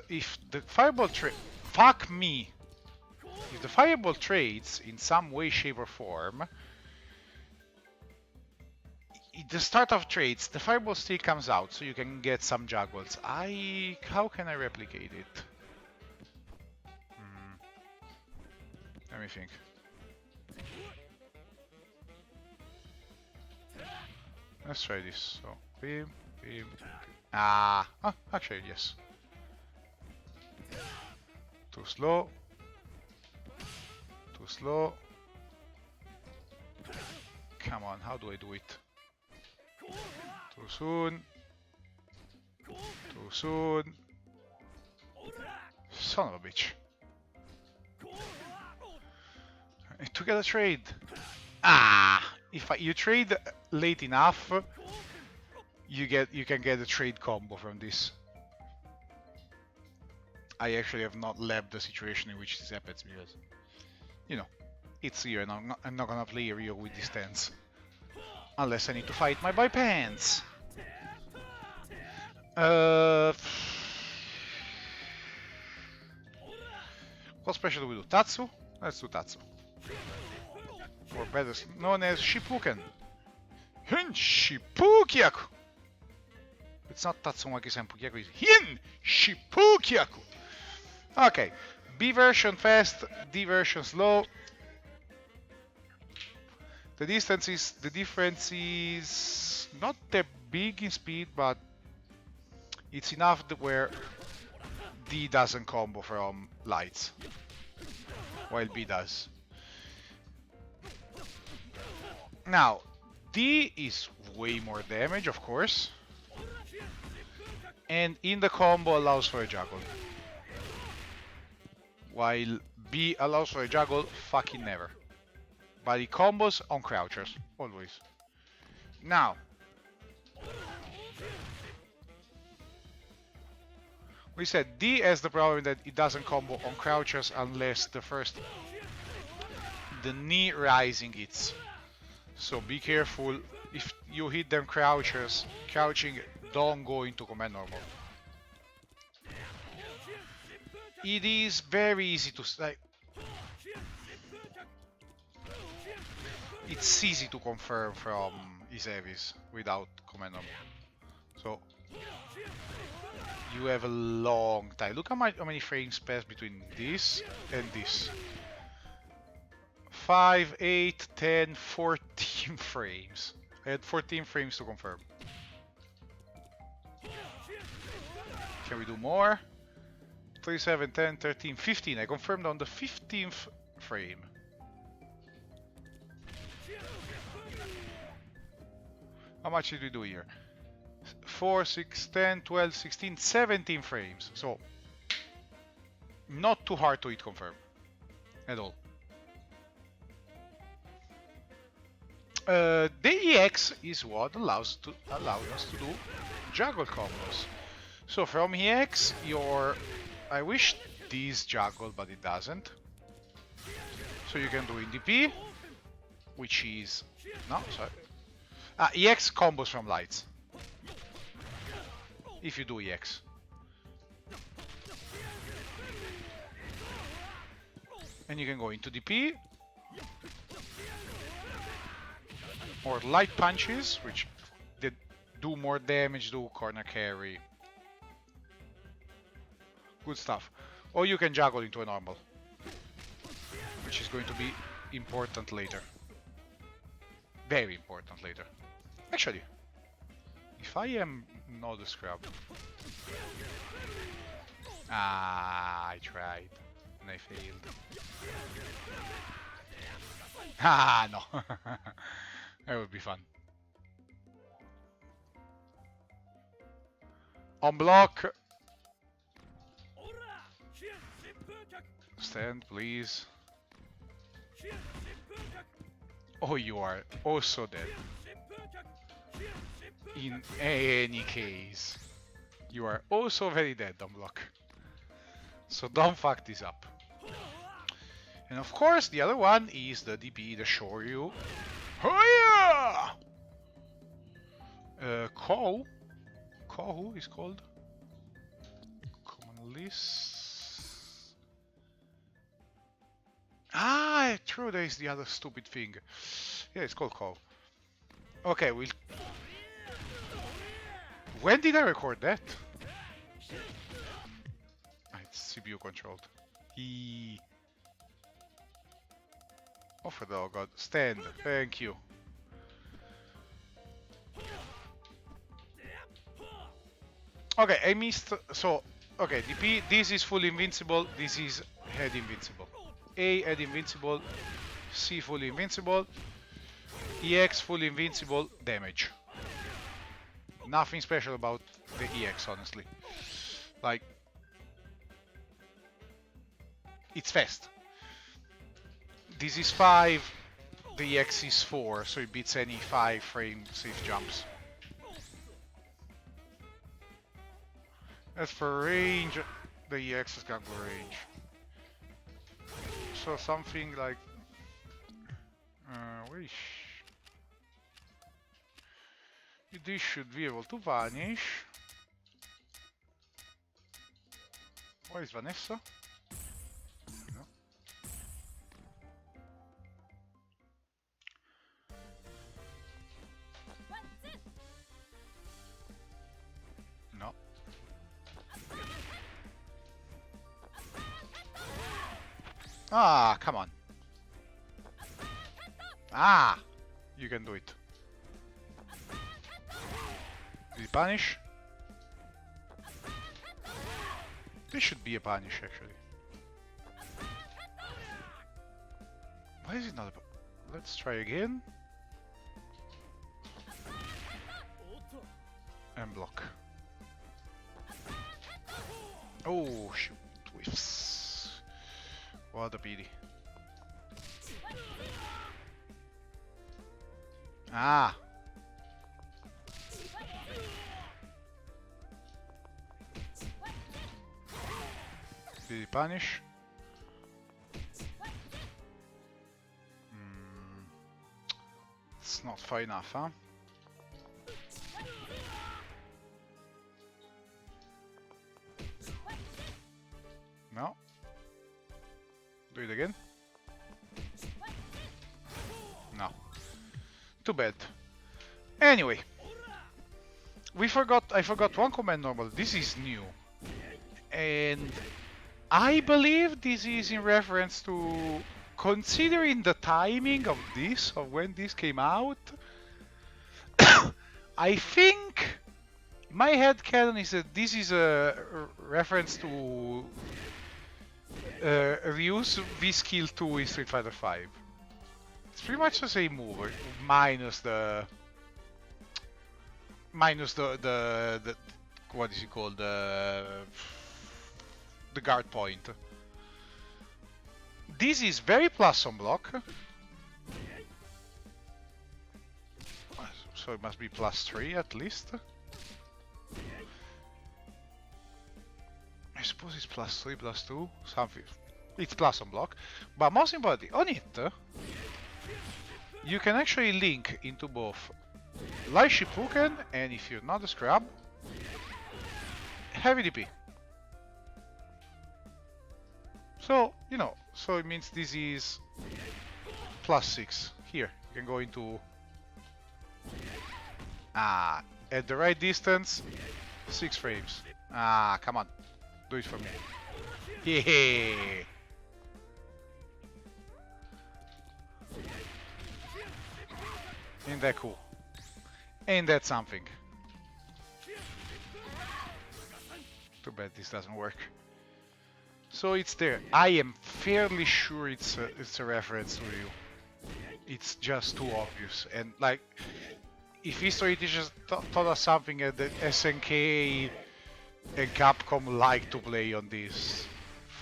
if the Fireball trade, fuck me, if the Fireball trades in some way, shape, or form, at the start of trades, the Fireball still comes out, so you can get some Juggles. How can I replicate it? Let me think. Let's try this. So, beam, beam. Actually, yes. Too slow. Too slow. Come on, how do I do it? Too soon. Too soon. Son of a bitch. I took a trade. If you trade late enough, you can get a trade combo from this. I actually have not left the situation in which this happens because, you know, it's Rio and I'm not gonna play Rio with this stance. Unless I need to fight my bypants. What special do we do? Tatsu? Let's do Tatsu. Or better known as Shippuken. Hin Shippukyaku! It's not Tatsumaki-sen Pukyaku, it's Hin Shippukyaku! Okay, B version fast, D version slow. The difference is not that big in speed, but it's enough where D doesn't combo from lights, while B does. Now, D is way more damage, of course, and in the combo allows for a juggle. While B allows for a juggle, fucking never. But it combos on crouchers, always. Now, we said D has the problem that it doesn't combo on crouchers unless the knee rising hits. So be careful, if you hit them crouchers, crouching, don't go into command normal. It is very easy to it's easy to confirm from Isevis without command normal. So you have a long time. Look how many frames pass between this and this. 5, 8, 10, 14 frames. I had 14 frames to confirm. Can we do more? 37, 10, 13, 15. I confirmed on the 15th frame. How much did we do here? 4, 6, 10, 12, 16, 17 frames. So, not too hard to hit confirm. At all. The EX is what allows us to do juggle combos. So from EX, I wish this juggle, but it doesn't. So you can do in DP, which is EX combos from lights. If you do EX. And you can go into DP. Or light punches, which do more damage, do corner carry. Good stuff. Or you can juggle into a normal, which is going to be important later. Very important later. Actually, if I am not a scrub. I tried and I failed. No. That would be fun. On block. Stand, please. Oh, you are also dead. In any case, you are also very dead on block. So don't fuck this up. And of course, the other one is the DP, the Shoryu. Oh yeah! Kohu is called. Common list. Ah, true, there is the other stupid thing. Yeah, it's called Kohu. Okay, we'll... When did I record that? Ah, it's CPU controlled. Oh, for the love of God. Stand. Thank you. Okay, I missed... So, okay, DP, this is full invincible, this is head invincible. A, head invincible. C, fully invincible. EX, fully invincible, damage. Nothing special about the EX, honestly. Like... It's fast. This is 5, the EX is 4, so it beats any 5 frame safe jumps. As for range, the EX has got good range. So something like... this should be able to vanish. Where is Vanessa? No. No. Ah, come on. Ah! You can do it. Did it punish? This should be a punish, actually. Why is it not a... Let's try again. And block. Oh, shoot. Whiffs. What a pity. Ah! Did he punish? It's not far enough, huh? No. Do it again. No. Too bad. Anyway. I forgot one command normal. This is new. And I believe this is in reference to, considering the timing of this, of when this came out, I think my headcanon is that this is a reference to Ryu's V-Skill 2 in Street Fighter 5. It's pretty much the same move, minus the what is it called, the guard point. This is very plus on block, so it must be +3 at least. I suppose it's +3, +2, something. It's plus on block, but most importantly, on it, you can actually link into both Light Shippuden and, if you're not a scrub, heavy DP. So, you know, so it means this is +6. Here, you can go into... Ah, at the right distance, 6 frames. Ah, come on. Do it for me. Yeah. Ain't that cool? Ain't that something? Too bad this doesn't work. So it's there. I am fairly sure it's a reference to you. It's just too obvious. And like, if history teachers taught us something at the SNK And Capcom like to play on this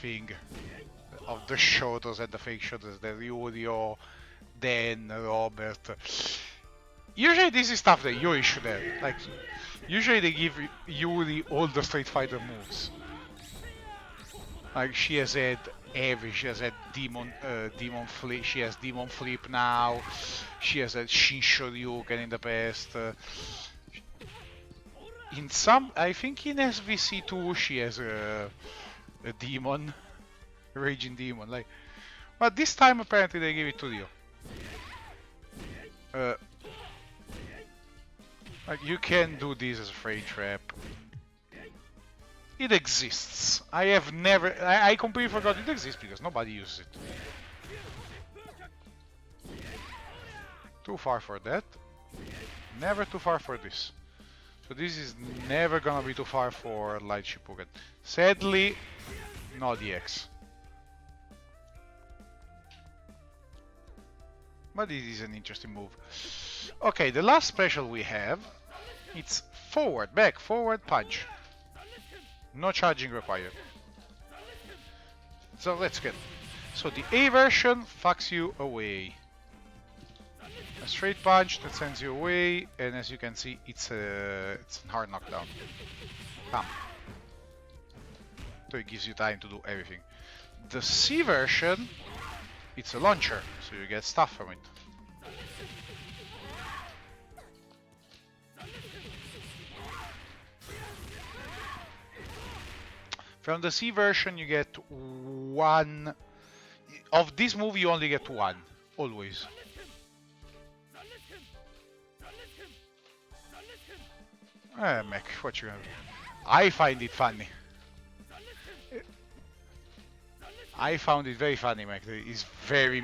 thing of the Shoutouts and the fake Shoutouts, the Ryu, Dan, Robert. Usually this is stuff that Yuri should have. Like, usually they give Yuri all the Street Fighter moves. Like, she has had every, she has had Demon Flip, she has Demon Flip now, she has had Shin Shoryuken in the past. In some, I think in SVC2 she has a demon, Raging Demon. Like, but this time apparently they give it to Ryo. Like, you can do this as a frame trap. It exists. I have never... I completely forgot it exists because nobody uses it. Too far for that. Never too far for this. So this is never gonna be too far for Light Shippuden. Sadly, not EX. But it is an interesting move. Okay, the last special we have, it's forward, back, forward, punch. No charging required. So let's get... So the A version fucks you away. A straight punch that sends you away, and as you can see, it's a hard knockdown. Bam. So it gives you time to do everything. The C version, it's a launcher, so you get stuff from it. From the C version you get one... Of this move you only get one, always. Mech, what you have? I find it funny. I found it very funny, Mech, that he's very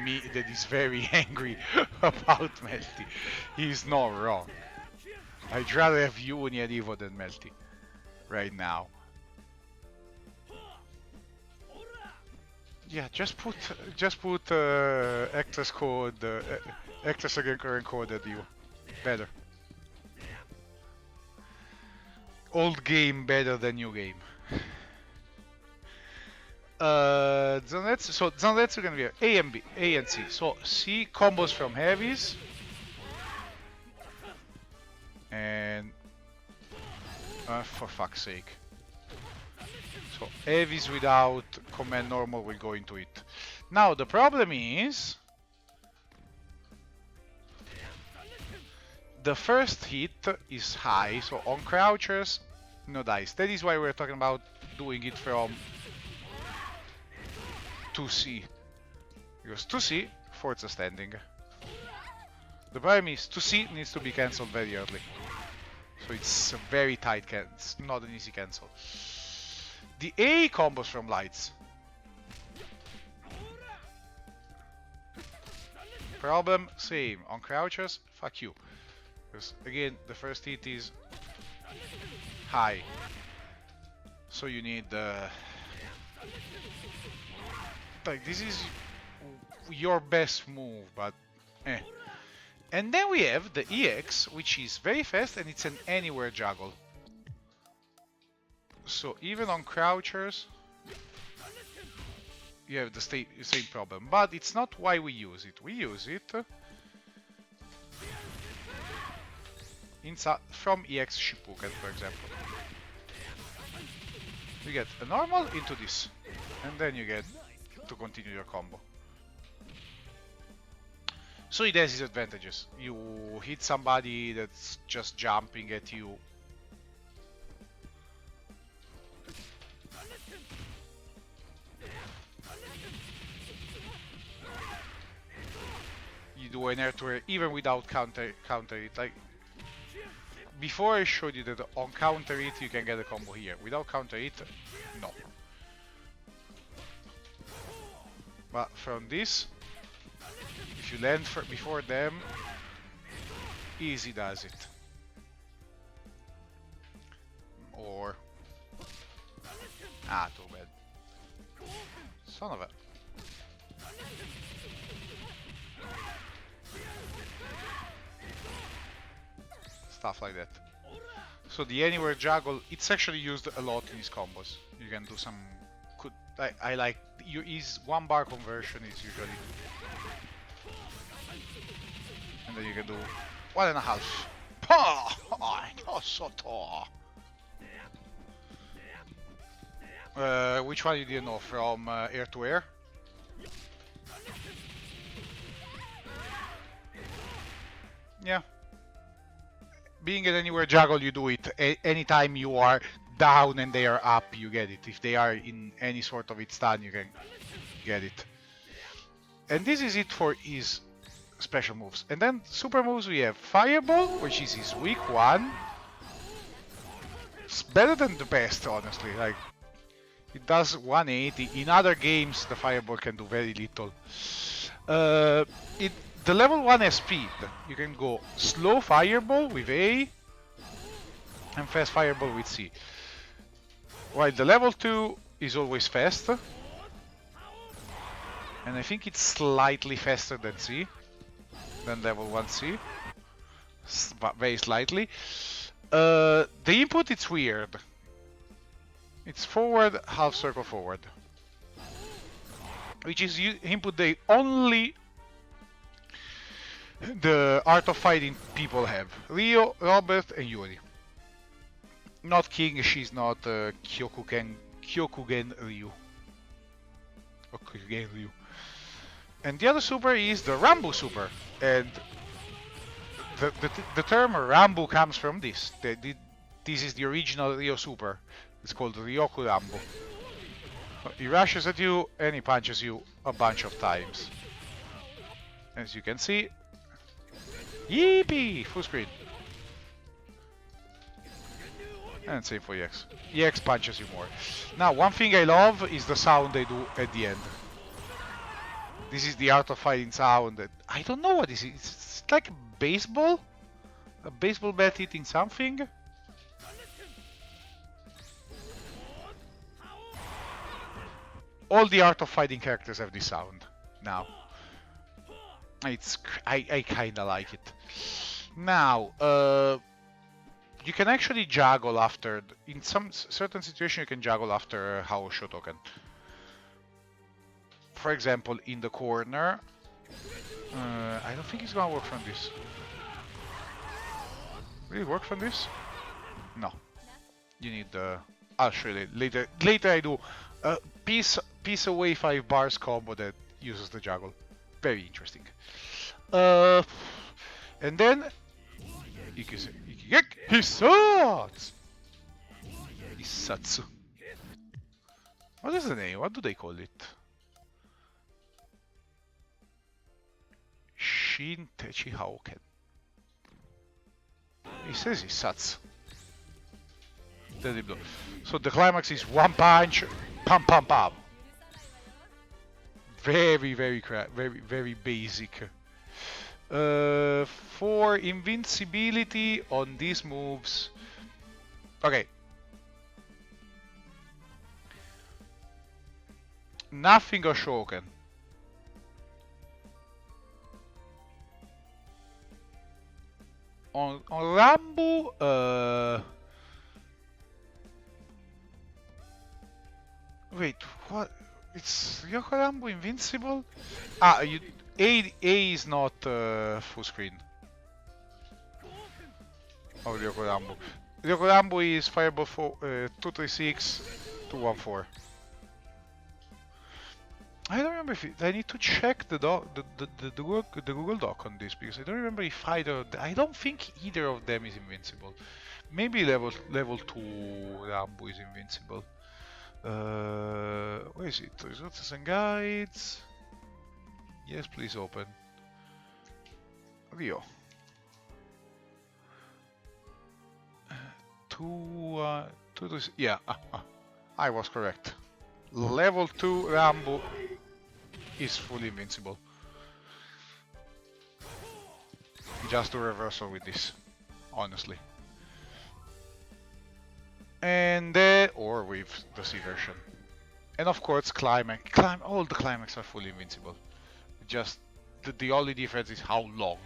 very angry about Melty. He's not wrong. I'd rather have you and Evo than Melty. Right now. Yeah, just put actress code, actress again current code at you. Better. Old game better than new game. Zanretsu, so Zanretsu gonna be A and B, A and C. So C combos from heavies. And for fuck's sake. So heavies without command normal will go into it. Now the problem is the first hit is high, so on crouchers, no dice. That is why we're talking about doing it from 2C. Because 2C, Forza standing. The problem is 2C needs to be cancelled very early. So it's a very tight cancel, it's not an easy cancel. The A combos from lights. Problem, same. On crouchers, fuck you. Because again, the first hit is high. So you need like, this is your best move, but eh. And then we have the EX, which is very fast and it's an anywhere juggle. So even on crouchers, you have the same problem, but it's not why we use it. We use it inside from EX Shippuden, for example. You get a normal into this, and then you get to continue your combo. So it has its advantages. You hit somebody that's just jumping at you. You do an air to air even without counter it. Like before, I showed you that on counter it you can get a combo here. Without counter it, no. But from this, if you land before them, easy does it. Or too bad. Son of a. Stuff like that. So the anywhere juggle, it's actually used a lot in his combos. You can do some. I like his 1 bar conversion is usually, and then you can do 1.5. Which one you didn't know from air to air? Yeah. Being at anywhere juggle, you do it anytime you are down and they are up, you get it. If they are in any sort of its stun, you can get it. And this is it for his special moves. And then super moves, we have Fireball, which is his weak one. It's better than the best, honestly. Like, it does 180. In other games, the Fireball can do very little. The level 1 has speed. You can go slow Fireball with A and fast Fireball with C. While the level 2 is always fast. And I think it's slightly faster than C. Than level 1 C. But very slightly. The input, it's weird. It's forward, half circle forward. Which is input they only the Art of Fighting people have. Ryo, Robert, and Yuri. Not King, she's not Kyokugen Ryu. Or Kyokugen Ryu. And the other super is the Rambo Super. And the term Rambo comes from this. This is the original Ryo Super. It's called Ryoku Rambo. He rushes at you and he punches you a bunch of times. As you can see. Yippee! Full screen. And same for EX. EX punches you more. Now, one thing I love is the sound they do at the end. This is the Art of Fighting sound. That I don't know what this is. It's like a baseball? A baseball bat hitting something? All the Art of Fighting characters have this sound now. I kinda like it. Now, you can actually juggle after. In some certain situation, you can juggle after Hao Shotokan. For example, in the corner. I don't think it's gonna work from this. Will it work from this? No. You need the. I'll show you later. Later I do a piece away 5 bars combo that uses the juggle. Very interesting. And then Hisatsu. Hisatsu. What is the name? What do they call it? Shin Techi Haoken. He says Hisatsu. So the climax is 1 punch, pam pam pam. Very basic. For invincibility on these moves. Okay. Nothing of Shoken. On Rambo, wait, what? It's Ryoko Rambo invincible? Ah, A is not full screen. Oh, Ryoko Rambo. Ryoko Rambo is Fireball 236 214. I don't remember if I need to check the Google Doc on this because I don't remember if I don't think either of them is invincible. Maybe level 2 Rambo is invincible. Where is it? Results and guides. Yes, please open. Rio. Yeah, I was correct. Level 2 Rambo is fully invincible. Just do reversal with this, honestly. And or with the C version. And of course, climax. All the climax are fully invincible. Just the only difference is how long.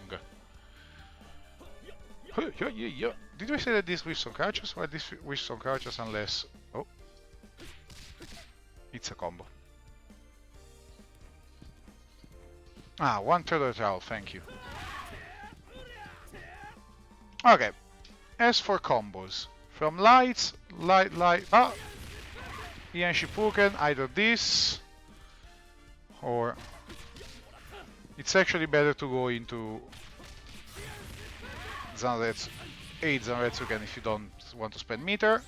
Yeah. Did we say that this with some crouches or this with some crouches unless... Oh. It's a combo. Ah, one turtle towel, thank you. Okay. As for combos, from light, Ian Shipuken, either this, or it's actually better to go into Zanretsu, 8 Zanretsuken if you don't want to spend meter.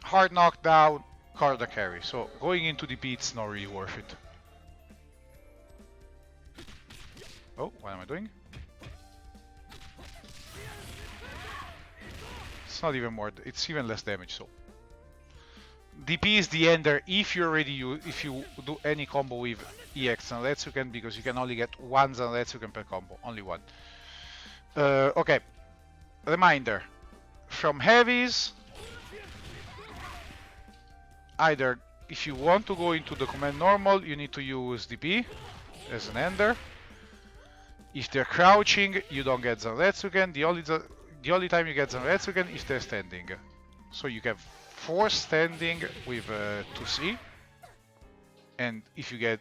Hard knockdown, card a carry, so going into DP it's not really worth it. Oh, what am I doing? It's not even more, it's even less damage, so. DP is the ender if you do any combo with EX Zanretsuken, because you can only get one Zanretsuken per combo, only one. Okay, reminder, from heavies, either if you want to go into the command normal, you need to use DP as an ender. If they're crouching, you don't get Zanretsuken. The only time you get Zanretsuken is they're standing. So you can force standing with 2C. And if you get...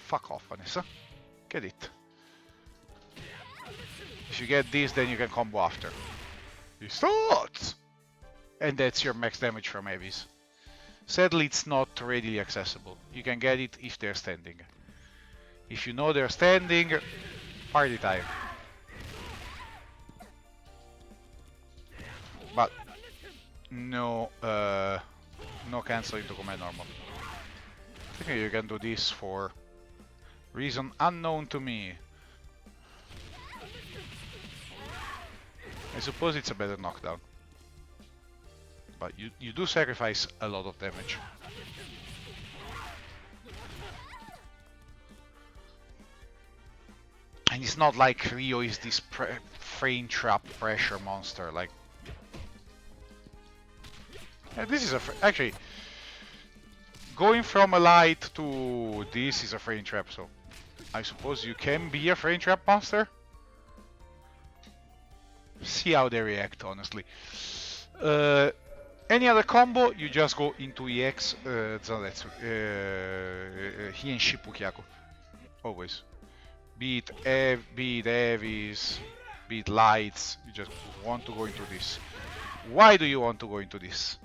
Fuck off, Vanessa. Get it. If you get this, then you can combo after. Shoutouts! And that's your max damage from heavies. Sadly, it's not readily accessible. You can get it if they're standing. If you know they're standing, party time. But no cancel into command normal. I think you can do this for reason unknown to me. I suppose it's a better knockdown. But you do sacrifice a lot of damage. And it's not like Rio is this frame trap pressure monster, like... Yeah, this is actually... Going from a light to this is a frame trap, so... I suppose you can be a frame trap monster? See how they react, honestly. Any other combo, you just go into EX Zanretsu, Hien Shippukyaku. Always. Be it heavies, be it lights, you just want to go into this. Why do you want to go into this?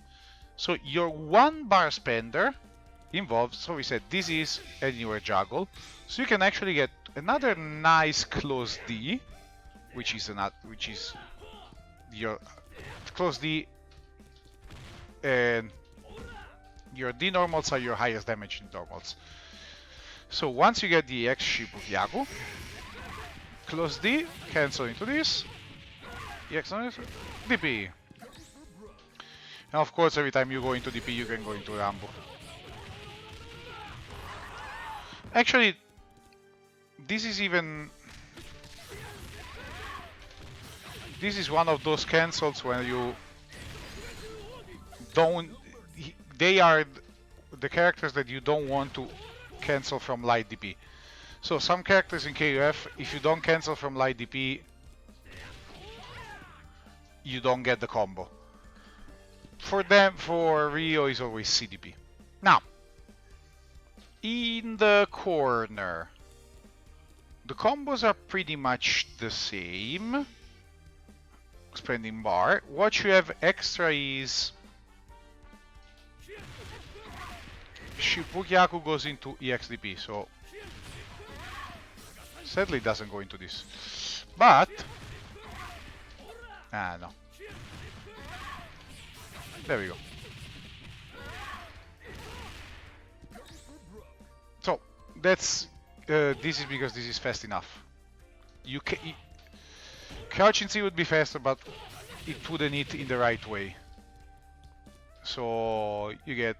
So your 1 bar spender involves, so we said this is anywhere juggle, so you can actually get another nice close D, which is your close D, and your D normals are your highest damage normals. So once you get the EX Shippukyaku, close D, cancel into this, EX DP. And of course every time you go into DP you can go into Rambo. Actually, this is one of those cancels when you don't... They are the characters that you don't want to cancel from light DP. So some characters in KUF, if you don't cancel from light DP, you don't get the combo. For them, for Rio is always CDP. Now, in the corner, the combos are pretty much the same. Spending bar. What you have extra is Shippukyaku goes into EXDP, so sadly it doesn't go into this. But no. There we go. So that's this is because this is fast enough. Crouching C would be faster, but it wouldn't hit in the right way. So you get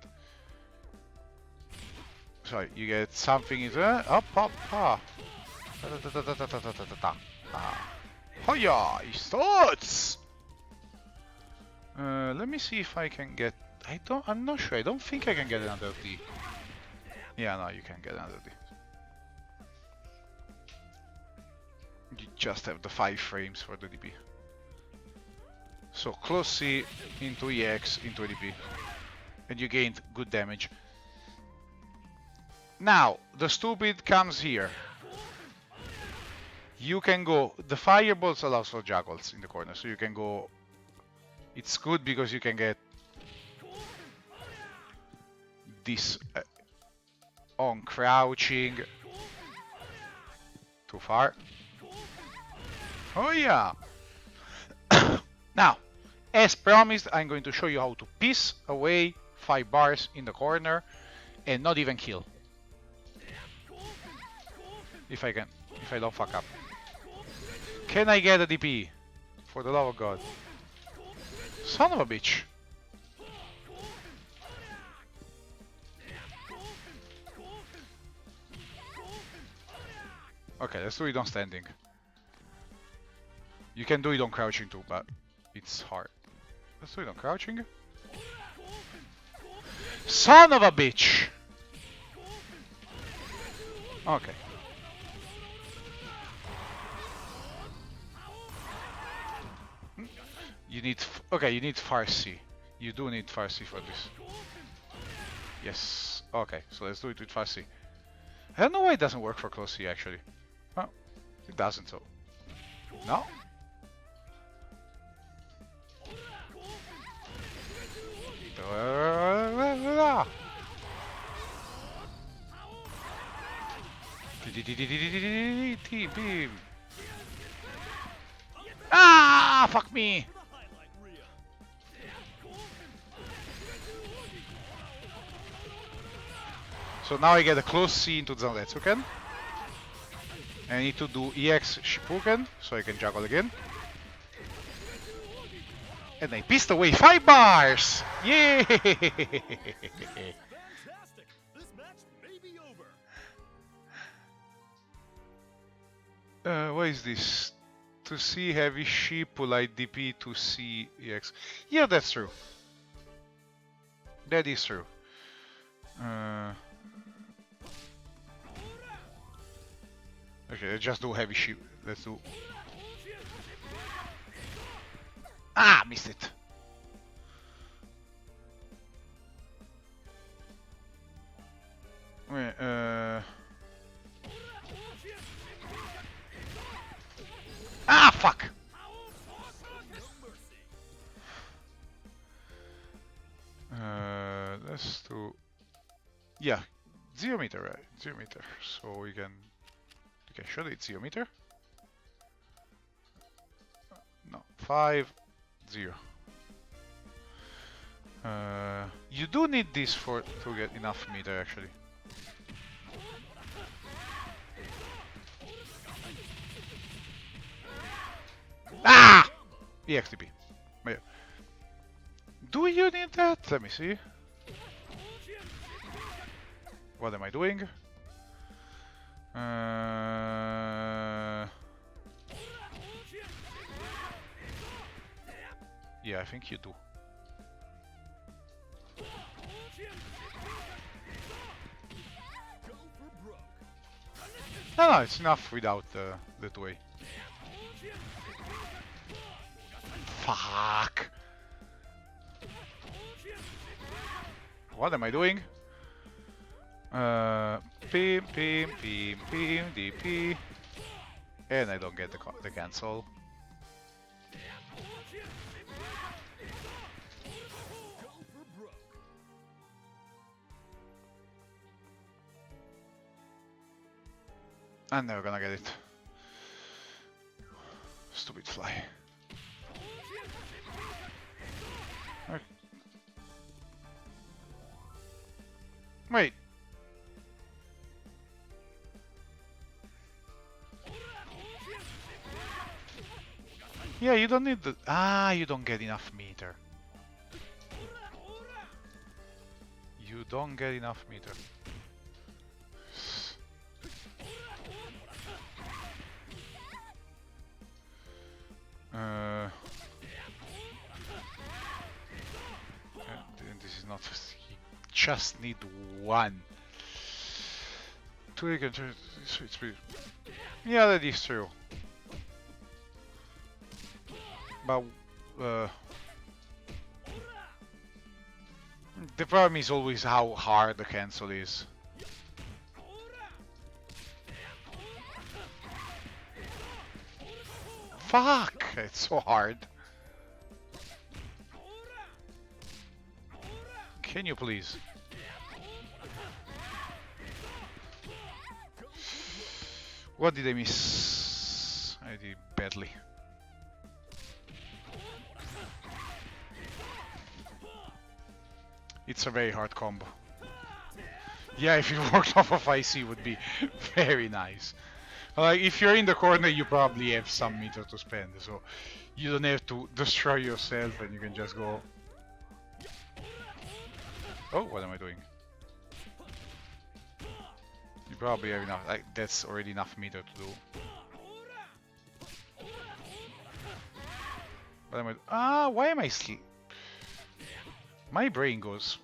something is up. Hoya, Shoutouts! Let me see if I can get. I'm not sure. I don't think I can get another D. Yeah, no, you can get another D. You just have the 5 frames for the DP. So close C into EX into ADP. And you gained good damage. Now, the stupid comes here. You can go... The fireballs allows for juggles in the corner, so you can go... It's good because you can get this on crouching. Too far. Oh yeah! Now, as promised, I'm going to show you how to piss away 5 bars in the corner and not even kill. If I can, if I don't fuck up. Can I get a DP? For the love of God. Son of a bitch. Okay, let's do it on standing. You can do it on crouching too, but it's hard. Let's do it on crouching. Son of a bitch! Okay. You need... Okay, you need Farsi. You do need Farsi for this. Yes. Okay, so let's do it with Farsi. I don't know why it doesn't work for close C actually. Oh, it doesn't so. No? Ah, fuck me! So now I get a close C into Zanretsuken. I need to do EX Shippuken, so I can juggle again. And I pissed away 5 bars! Yay! What is this? To see heavy sheep will I DP to see EX. Yeah, that's true. That is true. Okay, let's just do heavy sheep. Let's do... Ah, missed it. Wait, Ah, fuck! Let's do... Yeah, 0 meter, right? 0 meter. So we can... Okay, surely it's 0 meter? No, 5, 0. You do need this for to get enough meter actually. Ah! EXTP. Do you need that? Let me see. What am I doing? Yeah, I think you do. No, it's enough without the 2A. Fuck! What am I doing? Pim, pim, pim, pim, DP. And I don't get the cancel. I'm never gonna get it. Stupid fly. Okay. Wait. Yeah, you don't need the... Ah, you don't get enough meter. You don't get enough meter. This is not... You just need one. Two can... Yeah, that is true. But the problem is always how hard the cancel is. Fuck! It's so hard. Can you please? What did I miss? I did badly. It's a very hard combo. Yeah, if you worked off of IC would be very nice. Like, if you're in the corner, you probably have some meter to spend, so you don't have to destroy yourself and you can just go... Oh, what am I doing? You probably have enough, like, that's already enough meter to do. What am I... why am I sleep? My brain goes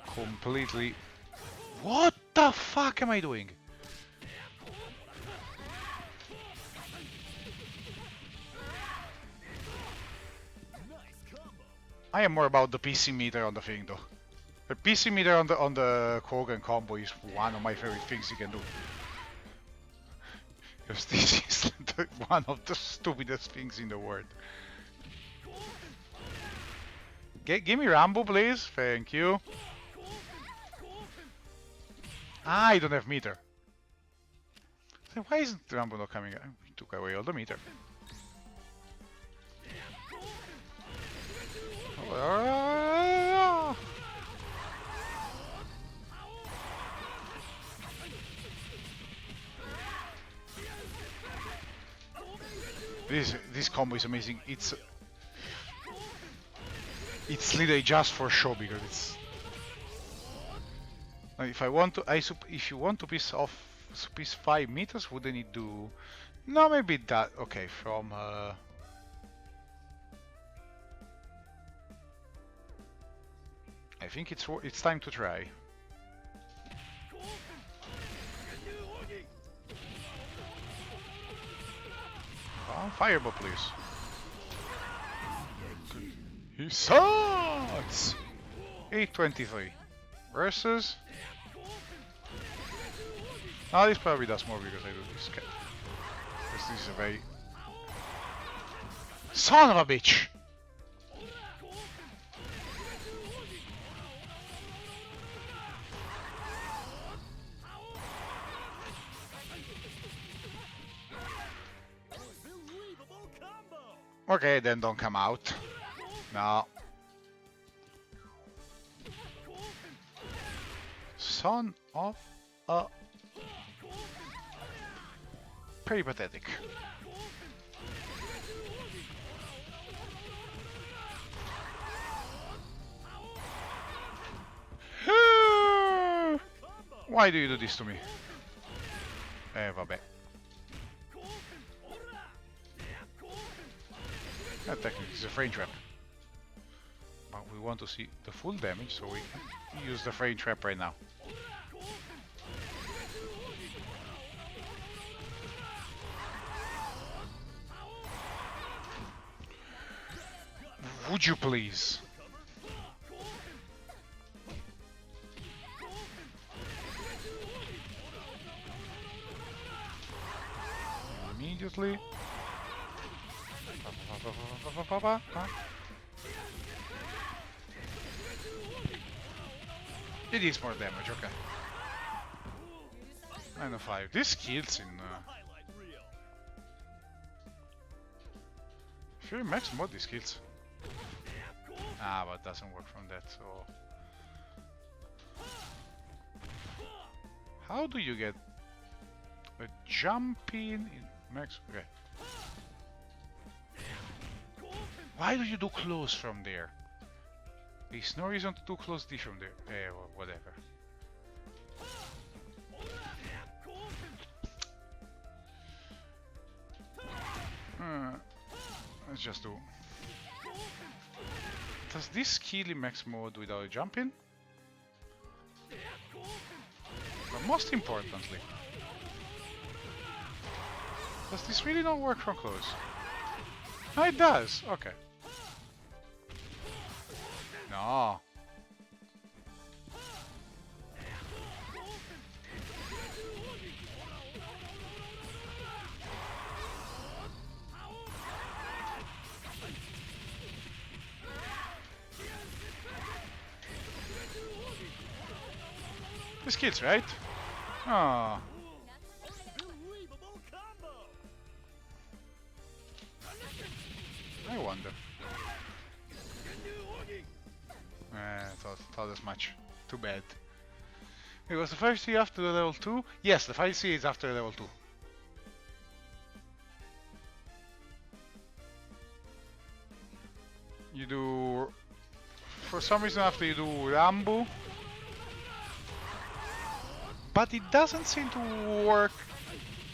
completely... What the fuck am I doing? I am more about the PC meter on the thing though. The PC meter on the Kogan combo is one of my favorite things you can do. Because this is one of the stupidest things in the world. Give me Rambo, please. Thank you. I don't have meter. So why isn't Rambo not coming? He took away all the meter. This combo is amazing. It's literally just for show because it's. If I want to, if you want to piece 5 meters, wouldn't it do? No, maybe that. Okay, from. I think it's time to try. Fireball, please. He sucks! 823 versus. Oh, this probably does more because I do this. Because this is a very. Son of a bitch! Okay, then don't come out. No. Son of a... Pretty pathetic. Why do you do this to me? Vabbè. That technically is a frame trap. But we want to see the full damage, so we use the frame trap right now. Would you please? Immediately. It is more damage, okay. 905. This kills in. Sure, max mod these kills. But it doesn't work from that, so. How do you get a jump in max? Okay. Why do you do close from there? There's no reason to do close D from there. Or whatever. Let's just do. Does this kill in max mode without a jump in? But most importantly, does this really not work from close? Oh, it does. Okay. No. This kid's right. Oh. I wonder. Thought as much. Too bad. It was the first C after the level 2? Yes, the 5C is after level 2. You do... For some reason after you do Rambo. But it doesn't seem to work...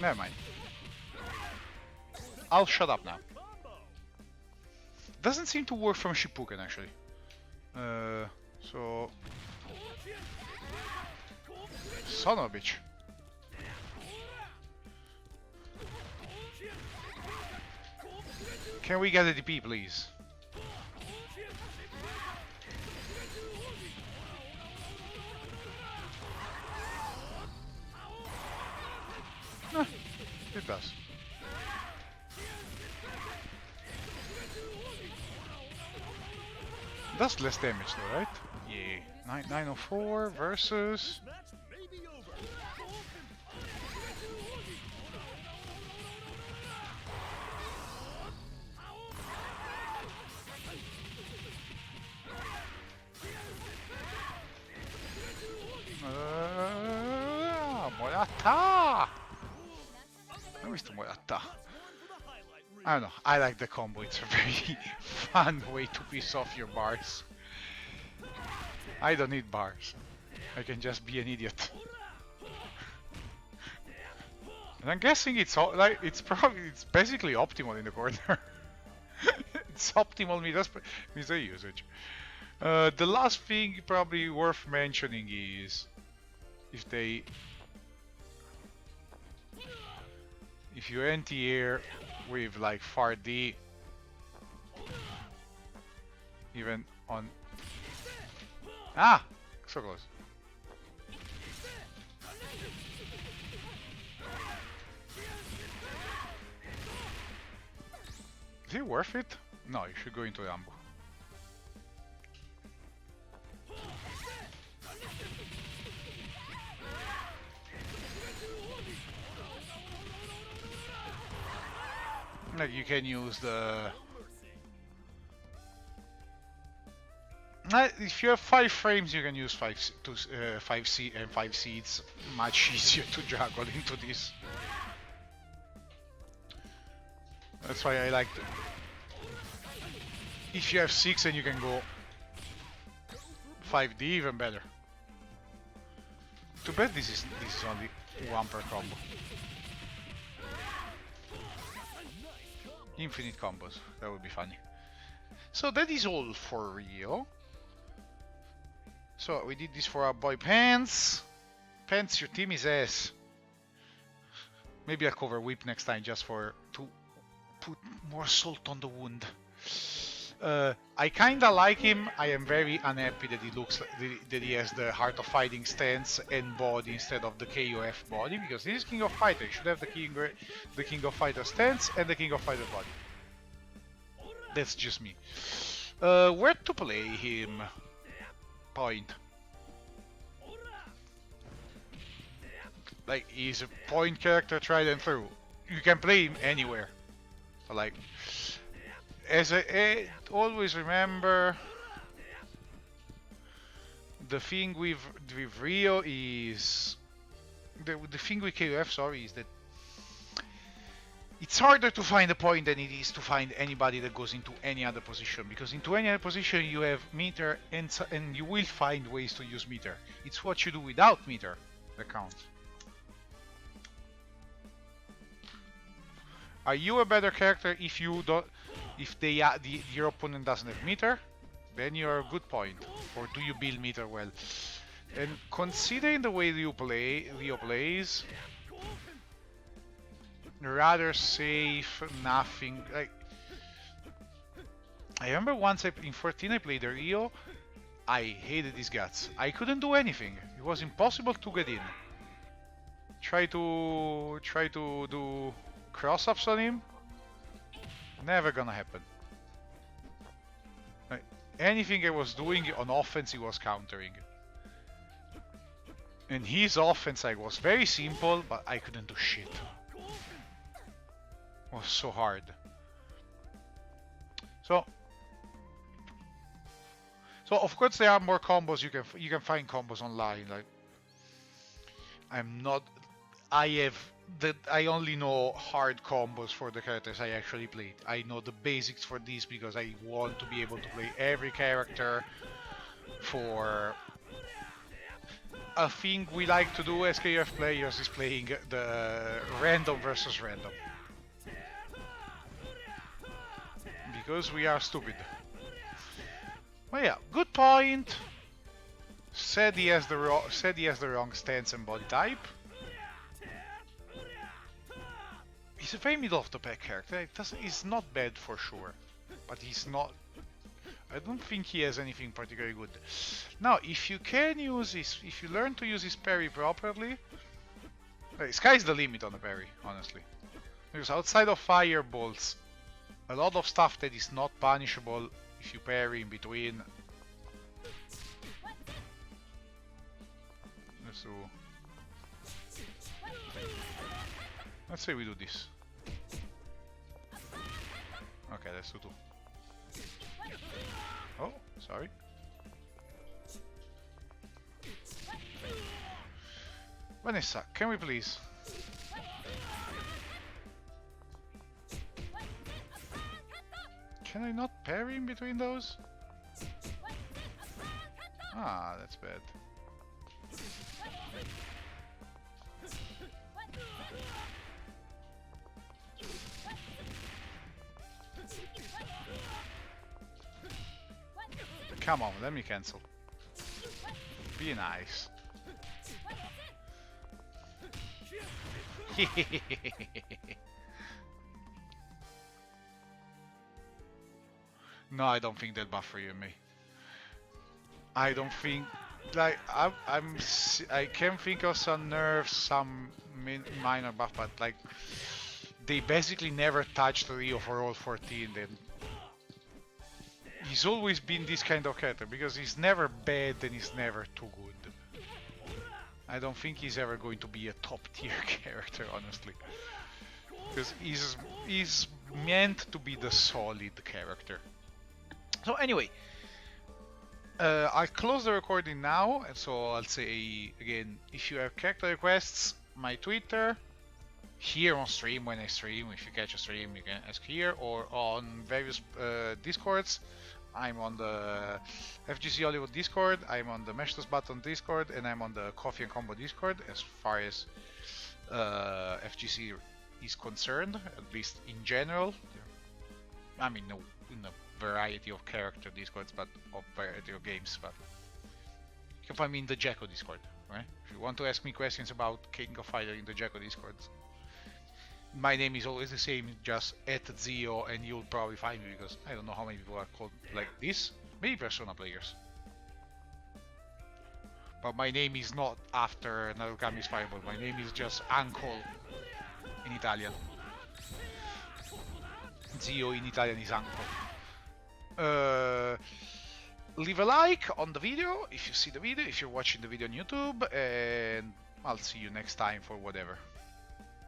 Never mind. I'll shut up now. Doesn't seem to work from Shippuden actually. So... Son of a bitch. Can we get a DP please? It does. Does less damage though, right? Yeah. 904 versus... Morata! I wish the Morata. I don't know, I like the combo, it's a very fun way to piss off your bars. I don't need bars. I can just be an idiot. And I'm guessing it's like it's basically optimal in the corner. It's optimal meter usage. The last thing probably worth mentioning is if you anti-air with like far D, even on so close. Is it worth it? No, you should go into Rambo. Like you can use the... If you have 5 frames, you can use 5C and 5 seeds. Much easier to juggle into this. That's why I like. If you have 6 and you can go 5D, even better. Too bad this is only 1 per combo. Infinite combos. That would be funny. So that is all for Rio. So we did this for our boy Pants. Pants, your team is ass. Maybe I'll cover Whip next time just to put more salt on the wound. I kinda like him. I am very unhappy that he looks like, that he has the Heart of Fighting stance and body instead of the KOF body, because this is King of Fighter. He should have the King of Fighter stance and the King of Fighter body. That's just me. Where to play him? Point. Like, he's a point character tried and through. You can play him anywhere. But like, as I always remember, the thing with Rio is the thing with KOF, sorry, is that it's harder to find a point than it is to find anybody that goes into any other position, because into any other position you have meter and you will find ways to use meter. It's what you do without meter that counts. Are you a better character if you don't, if your opponent doesn't have meter? Then you're a good point. Or do you build meter well? And considering the way Rio plays, rather safe, nothing like I remember once in 14 I played a Rio. I hated his guts. I couldn't do anything. It was impossible to get in. Try to do cross-ups on him. Never gonna happen. Like, anything I was doing on offense, he was countering. And his offense like was very simple, but I couldn't do shit. It was so hard. So of course there are more combos. You can find combos online. Like I'm not. I have that. I only know hard combos for the characters I actually played. I know the basics for these because I want to be able to play every character. For a thing we like to do as KF players is playing the random versus random. Because we are stupid. Well, yeah, good point. Said he has the wrong stance and body type. He's a very middle of the pack character. He's not bad for sure, but he's not. I don't think he has anything particularly good. Now, if you learn to use his parry properly, sky's the limit on the parry, honestly. Because outside of firebolts, a lot of stuff that is not punishable if you parry in between. Let's say we do this. Okay, let's do two. Oh, sorry. Vanessa, can we please? Can I not parry in between those? Ah, that's bad. Come on, let me cancel. Be nice. No, I don't think that buffer you and me. I don't think, like, I can think of some nerfs, some minor buff, but like, they basically never touched Rio for all 14. Then he's always been this kind of character because he's never bad and he's never too good. I don't think he's ever going to be a top tier character, honestly, because he's meant to be the solid character. So anyway, I'll close the recording now, and so I'll say again, if you have character requests, my Twitter, here on stream when I stream, if you catch a stream you can ask here, or on various Discords. I'm on the FGC Hollywood Discord, I'm on the Meshtos Button Discord, and I'm on the Coffee and Combo Discord as far as FGC is concerned, at least in general. I mean, no, in a variety of character Discords, but of variety of games. But you can find me in the Jacko Discord, right? If you want to ask me questions about King of Fighter in the Jacko Discord, my name is always the same, just @Zio, and you'll probably find me because I don't know how many people are called like this. Maybe Persona players. But my name is not after Narukami's Fireball. My name is just Uncle in Italian. Zio in Italian is uncle. Leave a like on the video if you see the video, if you're watching the video on YouTube, and I'll see you next time for whatever.